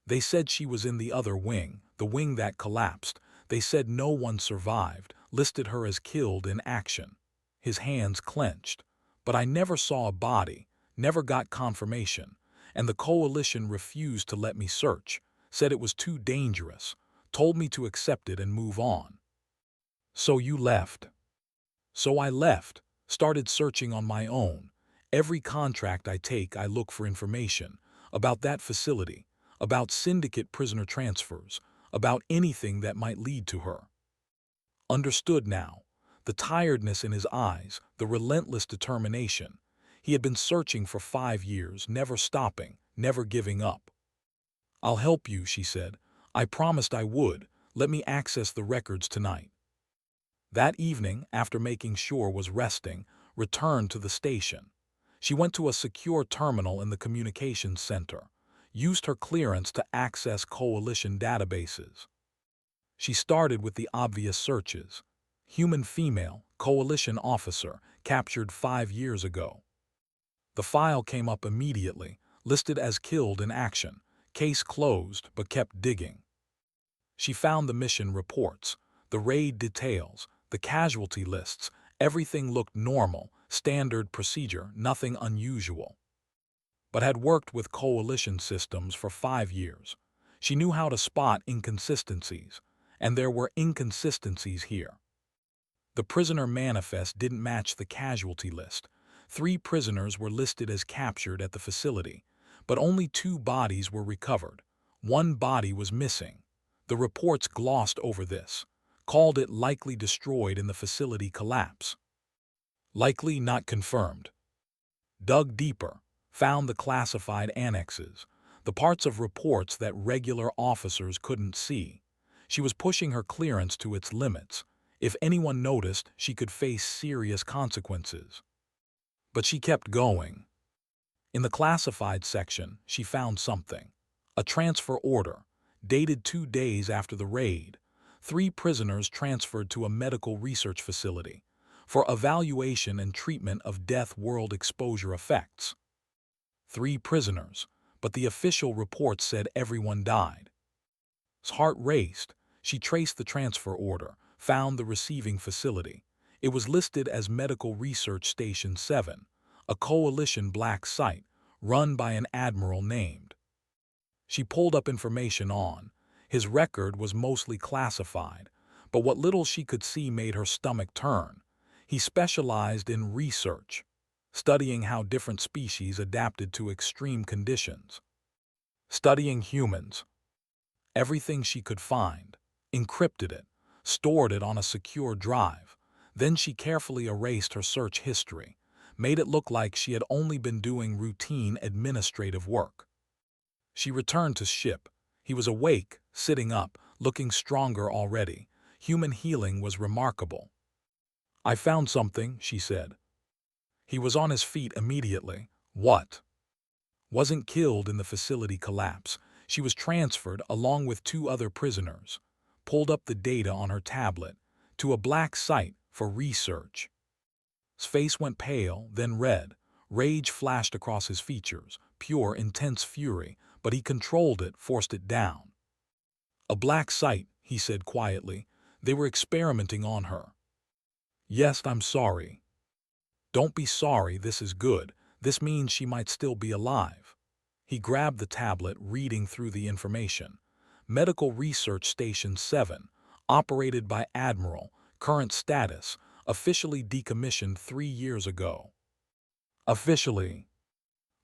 A: they said she was in the other wing, the wing that collapsed. They said no one survived, listed her as killed in action. His hands clenched. But I never saw a body, never got confirmation. And the coalition refused to let me search, said it was too dangerous, told me to accept it and move on. "So you left?" "So I left, started searching on my own. Every contract I take, I look for information about that facility, about syndicate prisoner transfers, about anything that might lead to her." Understood now. The tiredness in his eyes, the relentless determination. He had been searching for 5 years, never stopping, never giving up. "I'll help you," she said. "I promised I would. Let me access the records tonight." That evening, after making sure was resting, returned to the station. She went to a secure terminal in the communications center, used her clearance to access coalition databases. She started with the obvious searches. Human female, coalition officer, captured 5 years ago. The file came up immediately, listed as killed in action. Case closed, but kept digging. She found the mission reports, the raid details, the casualty lists. Everything looked normal, standard procedure, nothing unusual. But had worked with coalition systems for 5 years. She knew how to spot inconsistencies, and there were inconsistencies here. The prisoner manifest didn't match the casualty list. 3 prisoners were listed as captured at the facility, but only 2 bodies were recovered. 1 body was missing. The reports glossed over this, called it likely destroyed in the facility collapse. Likely not confirmed. Dug deeper, found the classified annexes, the parts of reports that regular officers couldn't see. She was pushing her clearance to its limits. If anyone noticed, she could face serious consequences. But she kept going. In the classified section, she found something. A transfer order, dated 2 days after the raid. 3 prisoners transferred to a medical research facility for evaluation and treatment of death world exposure effects. 3 prisoners, but the official report said everyone died. Her heart raced. She traced the transfer order, found the receiving facility. It was listed as Medical Research Station 7, a coalition black site run by an admiral named. She pulled up information on. His record was mostly classified, but what little she could see made her stomach turn. He specialized in research, studying how different species adapted to extreme conditions. Studying humans. Everything she could find, encrypted it, stored it on a secure drive. Then she carefully erased her search history, made it look like she had only been doing routine administrative work. She returned to ship. He was awake, sitting up, looking stronger already. Human healing was remarkable. "I found something," she said. He was on his feet immediately. "What?" wasn't killed in the facility collapse. She was transferred along with two other prisoners, pulled up the data on her tablet, to a black site for research. His face went pale, then red. Rage flashed across his features, pure, intense fury, but he controlled it, forced it down. A black site, he said quietly. They were experimenting on her. Yes, I'm sorry. Don't be sorry, this is good. This means she might still be alive. He grabbed the tablet, reading through the information. Medical Research Station 7, operated by Admiral, current status, officially decommissioned 3 years ago. Officially.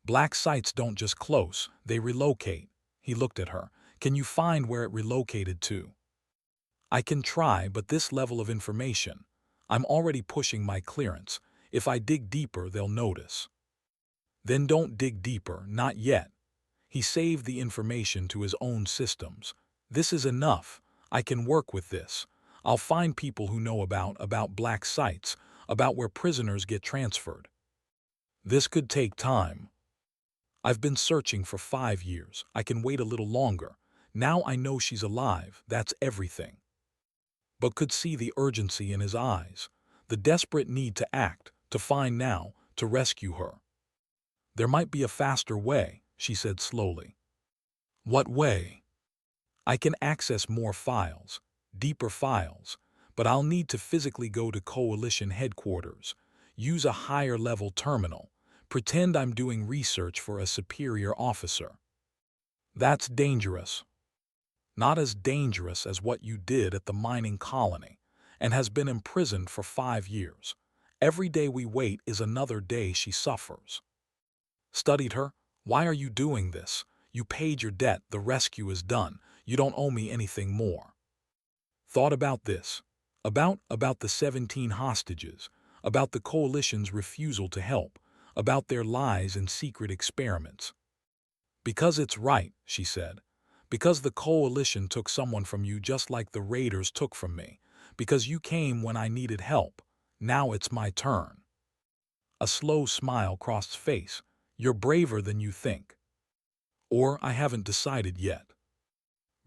A: Black sites don't just close, they relocate. He looked at her. Can you find where it relocated to? I can try, but this level of information, I'm already pushing my clearance. If I dig deeper, they'll notice. Then don't dig deeper, not yet. He saved the information to his own systems. This is enough. I can work with this. I'll find people who know about black sites, about where prisoners get transferred. This could take time. I've been searching for 5 years. I can wait a little longer. Now I know she's alive. That's everything. But could see the urgency in his eyes, the desperate need to act, to find now, to rescue her. There might be a faster way, she said slowly. What way? I can access more files, deeper files, but I'll need to physically go to Coalition headquarters, use a higher-level terminal, pretend I'm doing research for a superior officer. That's dangerous. Not as dangerous as what you did at the mining colony, and has been imprisoned for 5 years. Every day we wait is another day she suffers. Studied her? Why are you doing this? You paid your debt, the rescue is done. You don't owe me anything more. Thought about this. About the 17 hostages, about the Coalition's refusal to help, about their lies and secret experiments. Because it's right, she said. Because the Coalition took someone from you just like the Raiders took from me. Because you came when I needed help. Now it's my turn. A slow smile crossed his face. You're braver than you think. Or I haven't decided yet.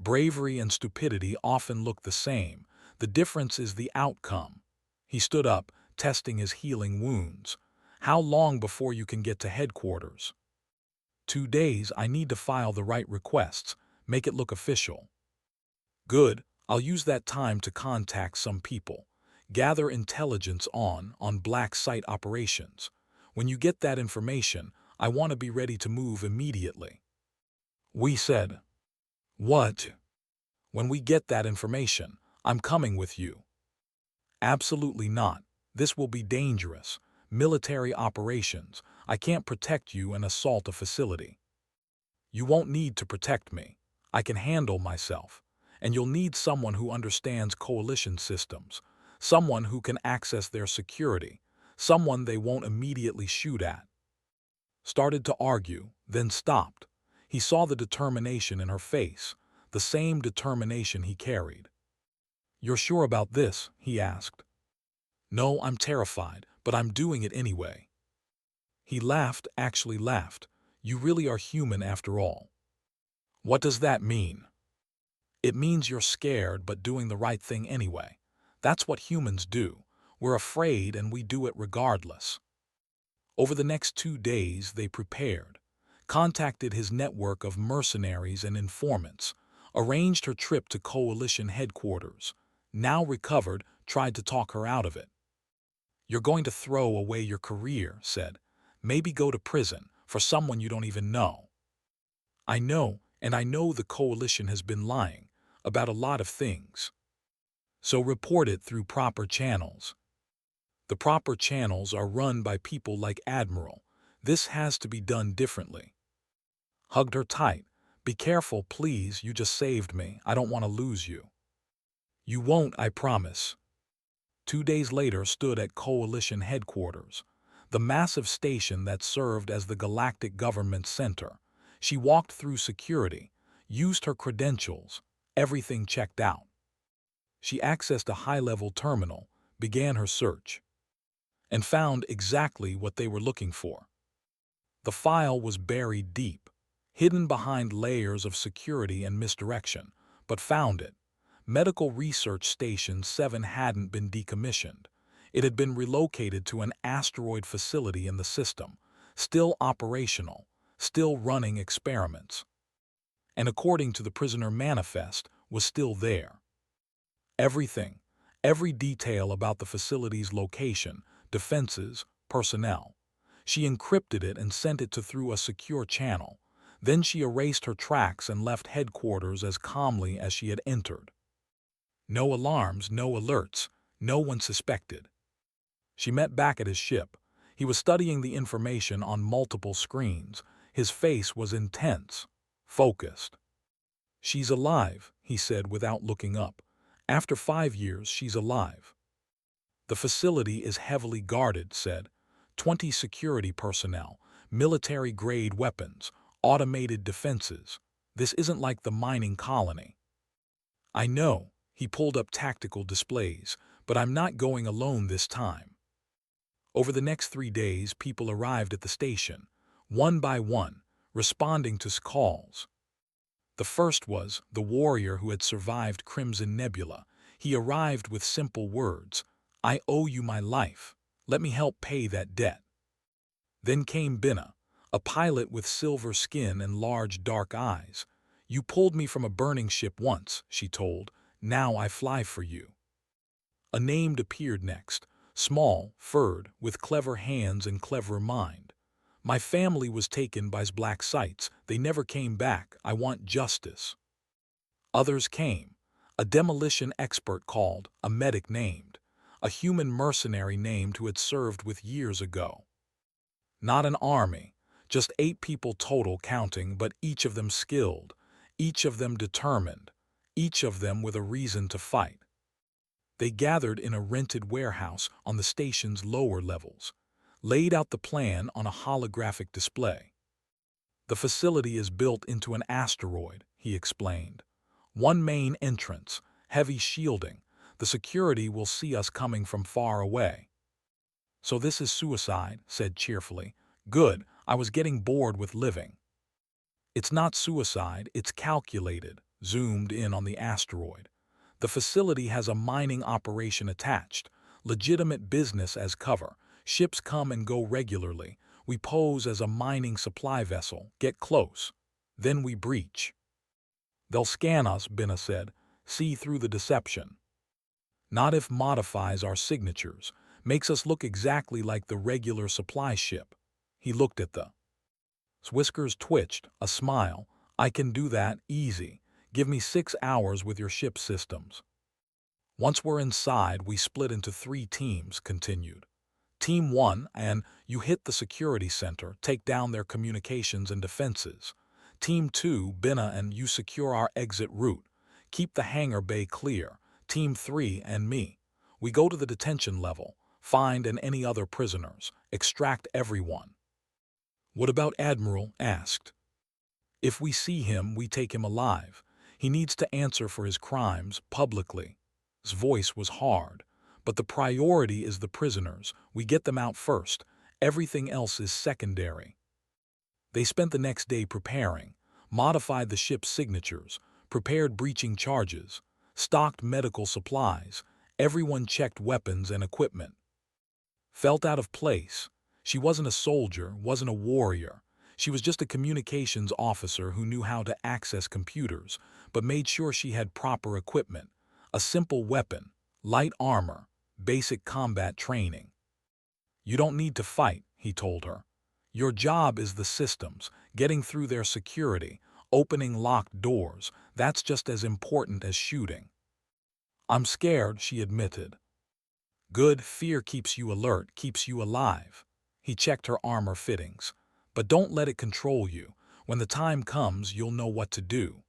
A: Bravery and stupidity often look the same. The difference is the outcome. He stood up, testing his healing wounds. How long before you can get to headquarters? 2 days. I need to file the right requests, make it look official. Good. I'll use that time to contact some people, gather intelligence on black site operations. When you get that information, I want to be ready to move immediately. We said, what? When we get that information, I'm coming with you. Absolutely not. This will be dangerous. Military operations. I can't protect you and assault a facility. You won't need to protect me. I can handle myself. And you'll need someone who understands Coalition systems, someone who can access their security, someone they won't immediately shoot at. Started to argue, then stopped. He saw the determination in her face, the same determination he carried. You're sure about this? He asked. No, I'm terrified, but I'm doing it anyway. He laughed, actually laughed. You really are human after all. What does that mean? It means you're scared but doing the right thing anyway. That's what humans do. We're afraid and we do it regardless. Over the next 2 days they prepared, contacted his network of mercenaries and informants, arranged her trip to Coalition headquarters, now recovered, tried to talk her out of it. You're going to throw away your career, said. Maybe go to prison for someone you don't even know. I know, and I know the Coalition has been lying about a lot of things. So report it through proper channels. The proper channels are run by people like Admiral. This has to be done differently. Hugged her tight. Be careful, please, you just saved me. I don't want to lose you. You won't, I promise. 2 days later stood at Coalition headquarters, the massive station that served as the Galactic Government Center. She walked through security, used her credentials, everything checked out. She accessed a high-level terminal, began her search, and found exactly what they were looking for. The file was buried deep, hidden behind layers of security and misdirection, but found it. Medical Research Station 7 hadn't been decommissioned. It had been relocated to an asteroid facility in the system, still operational, still running experiments. And according to the prisoner manifest, was still there. Everything, every detail about the facility's location, defenses, personnel. She encrypted it and sent it through a secure channel. Then she erased her tracks and left headquarters as calmly as she had entered. No alarms, no alerts, no one suspected. She met back at his ship. He was studying the information on multiple screens. His face was intense, focused. "She's alive," he said without looking up. "After 5 years, she's alive." "The facility is heavily guarded," said. 20 security personnel, military-grade weapons, automated defenses. This isn't like the mining colony." "I know," he pulled up tactical displays, "but I'm not going alone this time." Over the next 3 days, people arrived at the station, one by one, responding to calls. The first was the warrior who had survived Crimson Nebula. He arrived with simple words, "I owe you my life. Let me help pay that debt." Then came Binna, a pilot with silver skin and large dark eyes. "You pulled me from a burning ship once," she told. "Now I fly for you." A named appeared next, small, furred, with clever hands and clever mind. "My family was taken by black sites. They never came back. I want justice." Others came. A demolition expert called, a medic named, a human mercenary named who had served with years ago. Not an army, just 8 people total counting, but each of them skilled, each of them determined, each of them with a reason to fight. They gathered in a rented warehouse on the station's lower levels, laid out the plan on a holographic display. "The facility is built into an asteroid," he explained. "One main entrance, heavy shielding. The security will see us coming from far away." "So this is suicide," said cheerfully. "Good, I was getting bored with living." "It's not suicide, it's calculated," zoomed in on the asteroid. "The facility has a mining operation attached, legitimate business as cover. Ships come and go regularly. We pose as a mining supply vessel, get close. Then we breach." "They'll scan us," Binna said, "see through the deception." "Not if modifies our signatures, makes us look exactly like the regular supply ship." He looked at the whiskers twitched, a smile. "I can do that, easy. Give me 6 hours with your ship systems." "Once we're inside, we split into 3 teams," continued. "Team 1, and you hit the security center, take down their communications and defenses. Team 2, Binna, and you secure our exit route. Keep the hangar bay clear. Team 3 and me. We go to the detention level, find any other prisoners, extract everyone." "What about Admiral?" asked. "If we see him, we take him alive. He needs to answer for his crimes, publicly." His voice was hard. "But the priority is the prisoners. We get them out first. Everything else is secondary." They spent the next day preparing, modified the ship's signatures, prepared breaching charges, stocked medical supplies. Everyone checked weapons and equipment. Felt out of place. She wasn't a soldier, wasn't a warrior. She was just a communications officer who knew how to access computers, but made sure she had proper equipment, a simple weapon, light armor, basic combat training. "You don't need to fight," he told her. "Your job is the systems, getting through their security, opening locked doors. That's just as important as shooting." "I'm scared," she admitted. "Good, fear keeps you alert, keeps you alive." He checked her armor fittings. "But don't let it control you. When the time comes, you'll know what to do."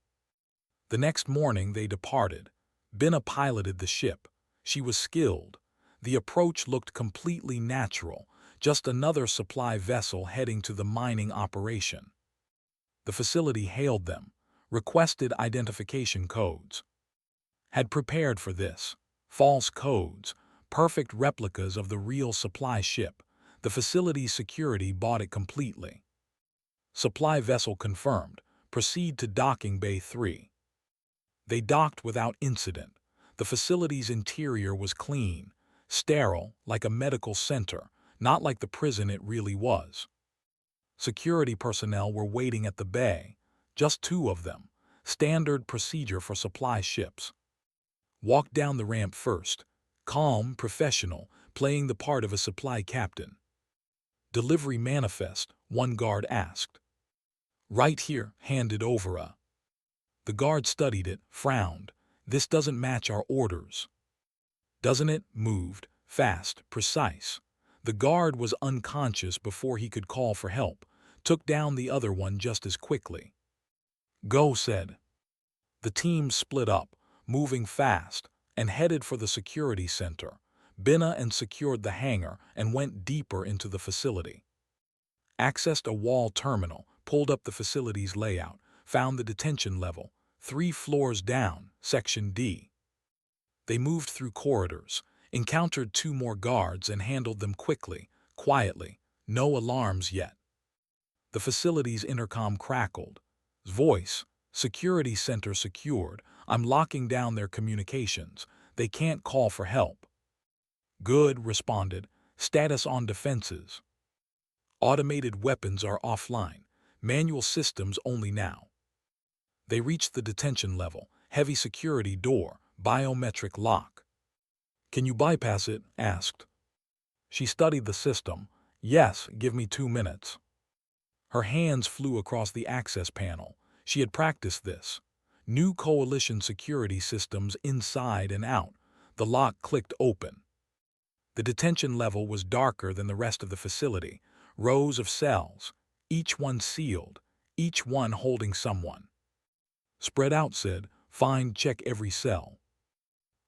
A: The next morning they departed. Binna piloted the ship. She was skilled. The approach looked completely natural, just another supply vessel heading to the mining operation. The facility hailed them, requested identification codes. Had prepared for this. False codes, perfect replicas of the real supply ship. The facility's security bought it completely. Supply vessel confirmed. Proceed to docking bay 3. They docked without incident. The facility's interior was clean, sterile, like a medical center, not like the prison it really was. Security personnel were waiting at the bay, just 2 of them, standard procedure for supply ships. Walk down the ramp first, calm, professional, playing the part of a supply captain. Delivery manifest, one guard asked. Right here, handed over a. The guard studied it, frowned. This doesn't match our orders. Doesn't it? Moved, fast, precise. The guard was unconscious before he could call for help, took down the other one just as quickly. Go, said. The team split up, moving fast, and headed for the security center. Binna and secured the hangar and went deeper into the facility. Accessed a wall terminal, pulled up the facility's layout, found the detention level, 3 floors down, Section D. They moved through corridors, encountered 2 more guards and handled them quickly, quietly, no alarms yet. The facility's intercom crackled. Voice, security center secured. I'm locking down their communications. They can't call for help. Good, responded. Status on defenses. Automated weapons are offline. Manual systems only now. They reached the detention level, heavy security door, biometric lock. Can you bypass it? Asked. She studied the system. Yes, give me 2 minutes. Her hands flew across the access panel. She had practiced this. New coalition security systems inside and out. The lock clicked open. The detention level was darker than the rest of the facility. Rows of cells, each one sealed, each one holding someone. Spread out, said. Find, check every cell.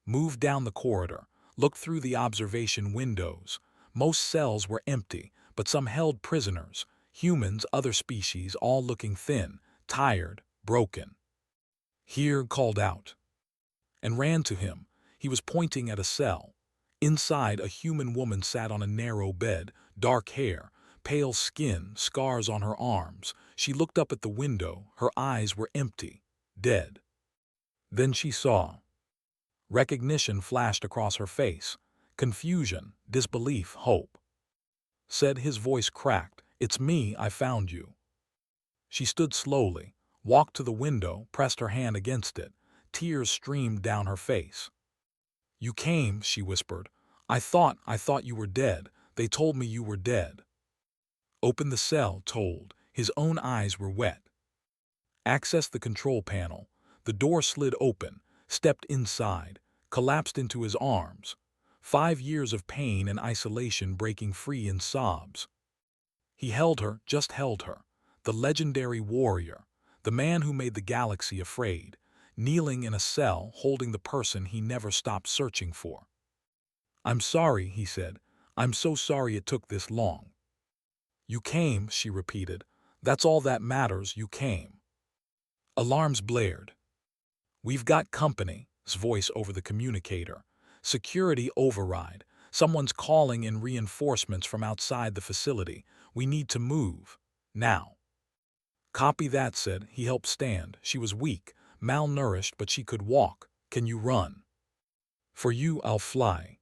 A: Moved down the corridor, looked through the observation windows. Most cells were empty, but some held prisoners, humans, other species, all looking thin, tired, broken. Here, called out, and ran to him. He was pointing at a cell. Inside, a human woman sat on a narrow bed, dark hair, pale skin, scars on her arms. She looked up at the window. Her eyes were empty, dead. Then she saw. Recognition flashed across her face. Confusion, disbelief, hope. Said, his voice cracked, "It's me, I found you." She stood slowly, walked to the window, pressed her hand against it. Tears streamed down her face. "You came," she whispered. I thought you were dead. They told me you were dead." Open the cell, told. His own eyes were wet. Access the control panel. The door slid open, stepped inside, collapsed into his arms. 5 years of pain and isolation breaking free in sobs. He held her, just held her. The legendary warrior, the man who made the galaxy afraid, kneeling in a cell holding the person he never stopped searching for. "I'm sorry," he said. "I'm so sorry it took this long." "You came," she repeated. "That's all that matters, you came." Alarms blared. "We've got company," his voice over the communicator. "Security override. Someone's calling in reinforcements from outside the facility. We need to move. Now." "Copy that," said. He helped stand. She was weak, malnourished, but she could walk. "Can you run?" "For you, I'll fly."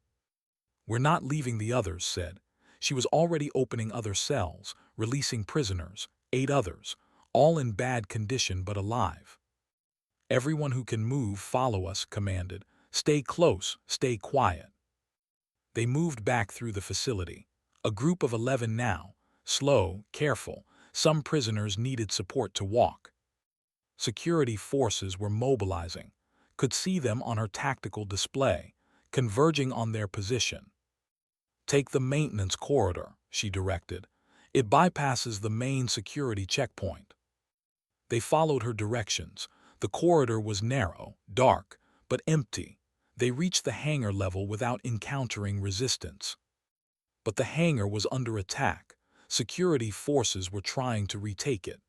A: "We're not leaving the others," said. She was already opening other cells, releasing prisoners, 8 others, all in bad condition but alive. "Everyone who can move, follow us," commanded. "Stay close, stay quiet." They moved back through the facility. A group of 11 now, slow, careful. Some prisoners needed support to walk. Security forces were mobilizing. Could see them on her tactical display, converging on their position. "Take the maintenance corridor," she directed. "It bypasses the main security checkpoint." They followed her directions. The corridor was narrow, dark, but empty. They reached the hangar level without encountering resistance. But the hangar was under attack. Security forces were trying to retake it.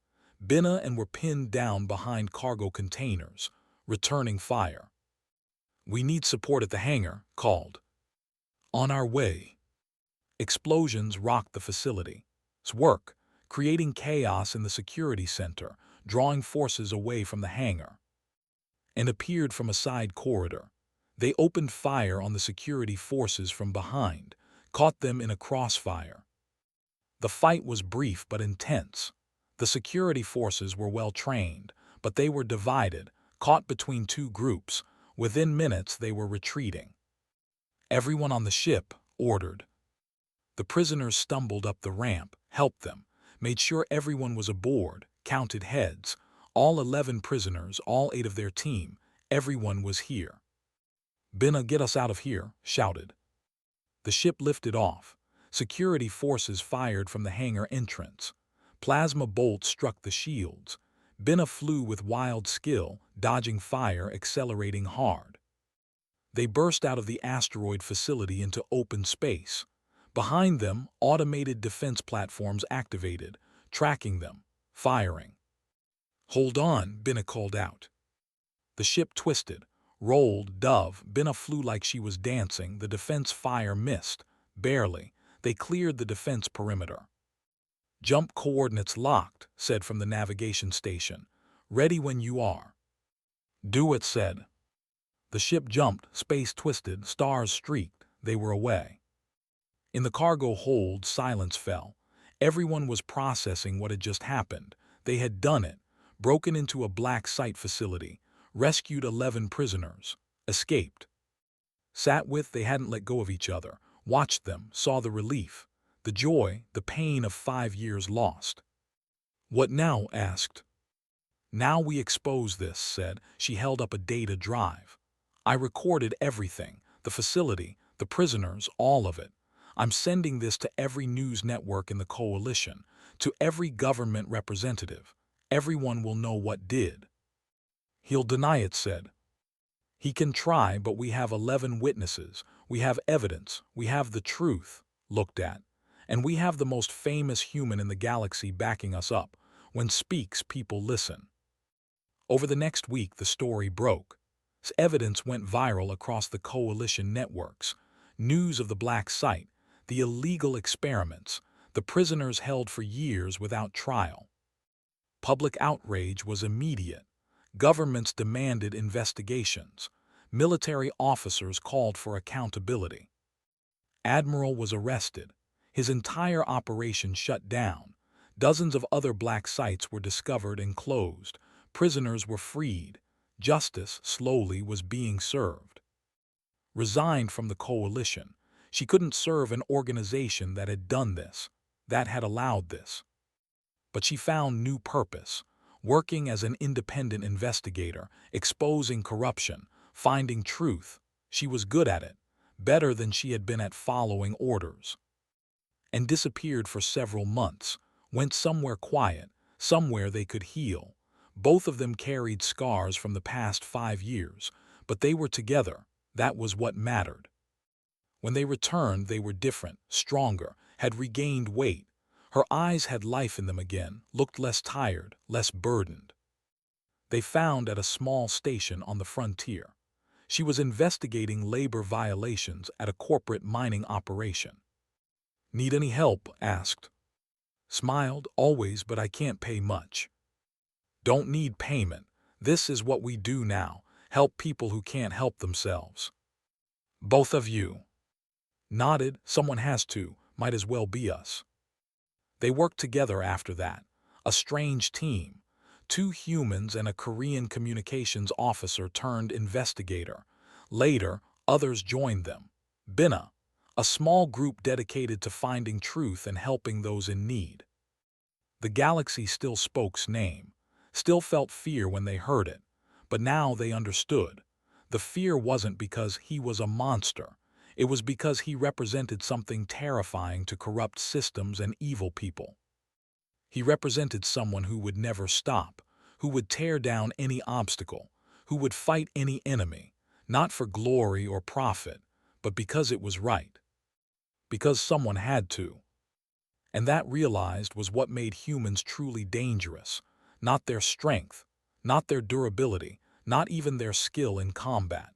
A: Binna and were pinned down behind cargo containers, returning fire. "We need support at the hangar," called. "On our way." Explosions rocked the facility. "Work. creating chaos in the security center, drawing forces away from the hangar, and appeared from a side corridor. They opened fire on the security forces from behind, caught them in a crossfire. The fight was brief but intense. The security forces were well trained, but they were divided, caught between two groups. Within minutes they were retreating. "Everyone on the ship," ordered. The prisoners stumbled up the ramp, helped them, made sure everyone was aboard, counted heads. All 11 prisoners, all 8 of their team, everyone was here. "Binna, get us out of here," shouted. The ship lifted off. Security forces fired from the hangar entrance. Plasma bolts struck the shields. Binna flew with wild skill, dodging fire, accelerating hard. They burst out of the asteroid facility into open space. Behind them, automated defense platforms activated, tracking them, firing. "Hold on," Binna called out. The ship twisted, rolled, dove. Binna flew like she was dancing. The defense fire missed, barely. They cleared the defense perimeter. "Jump coordinates locked," said from the navigation station. "Ready when you are." "Do it," said. The ship jumped, space twisted, stars streaked. They were away. In the cargo hold, silence fell. Everyone was processing what had just happened. They had done it, broken into a black site facility, rescued 11 prisoners, escaped. Sat with, they hadn't let go of each other, watched them, saw the relief, the joy, the pain of 5 years lost. "What now?" asked. "Now we expose this," said. She held up a data drive. "I recorded everything, the facility, the prisoners, all of it. I'm sending this to every news network in the coalition, to every government representative. Everyone will know what did." "He'll deny it," said. "He can try, but we have 11 witnesses. We have evidence. We have the truth looked at. And we have the most famous human in the galaxy backing us up. When speaks, people listen." Over the next week, the story broke. Evidence went viral across the coalition networks. News of the black site, the illegal experiments, the prisoners held for years without trial. Public outrage was immediate. Governments demanded investigations. Military officers called for accountability. Admiral was arrested. His entire operation shut down. Dozens of other black sites were discovered and closed. Prisoners were freed. Justice, slowly, was being served. Resigned from the coalition. She couldn't serve an organization that had done this, that had allowed this. But she found new purpose, working as an independent investigator, exposing corruption, finding truth. She was good at it, better than she had been at following orders. And disappeared for several months, went somewhere quiet, somewhere they could heal. Both of them carried scars from the past 5 years, but they were together. That was what mattered. When they returned, they were different, stronger, had regained weight. Her eyes had life in them again, looked less tired, less burdened. They found at a small station on the frontier. She was investigating labor violations at a corporate mining operation. "Need any help?" asked. Smiled, "Always, but I can't pay much." "Don't need payment. This is what we do now, help people who can't help themselves." "Both of you?" Nodded. "Someone has to, might as well be us." They worked together after that, a strange team. 2 humans and a Korean communications officer turned investigator. Later, others joined them. Binna, a small group dedicated to finding truth and helping those in need. The galaxy still spoke's name, still felt fear when they heard it, but now they understood. The fear wasn't because he was a monster. It was because he represented something terrifying to corrupt systems and evil people. He represented someone who would never stop, who would tear down any obstacle, who would fight any enemy, not for glory or profit, but because it was right. Because someone had to. And that, realized, was what made humans truly dangerous. Not their strength, not their durability, not even their skill in combat.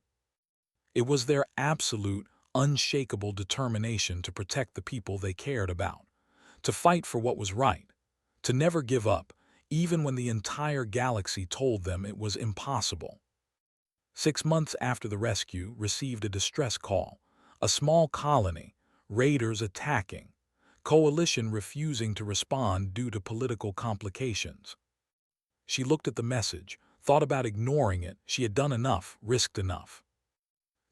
A: It was their absolute, unshakable determination to protect the people they cared about, to fight for what was right, to never give up, even when the entire galaxy told them it was impossible. 6 months after the rescue, received a distress call. A small colony, raiders attacking, coalition refusing to respond due to political complications. She looked at the message, thought about ignoring it. She had done enough, risked enough.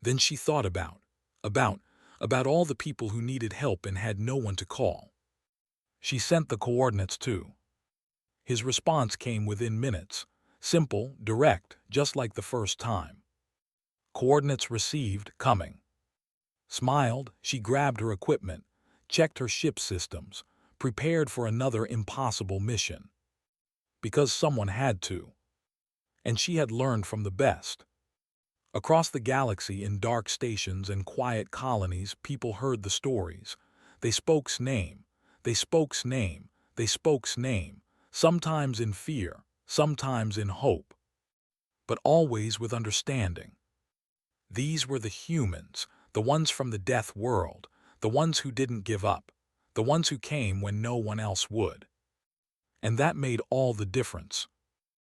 A: Then she thought about all the people who needed help and had no one to call. She sent the coordinates too. His response came within minutes. Simple, direct, just like the first time. Coordinates received, coming. Smiled, she grabbed her equipment, checked her ship systems, prepared for another impossible mission. Because someone had to. And she had learned from the best. Across the galaxy, in dark stations and quiet colonies, people heard the stories. They spoke's name. They spoke's name. They spoke's name. Sometimes in fear, sometimes in hope. But always with understanding. These were the humans, the ones from the death world, the ones who didn't give up, the ones who came when no one else would. And that made all the difference.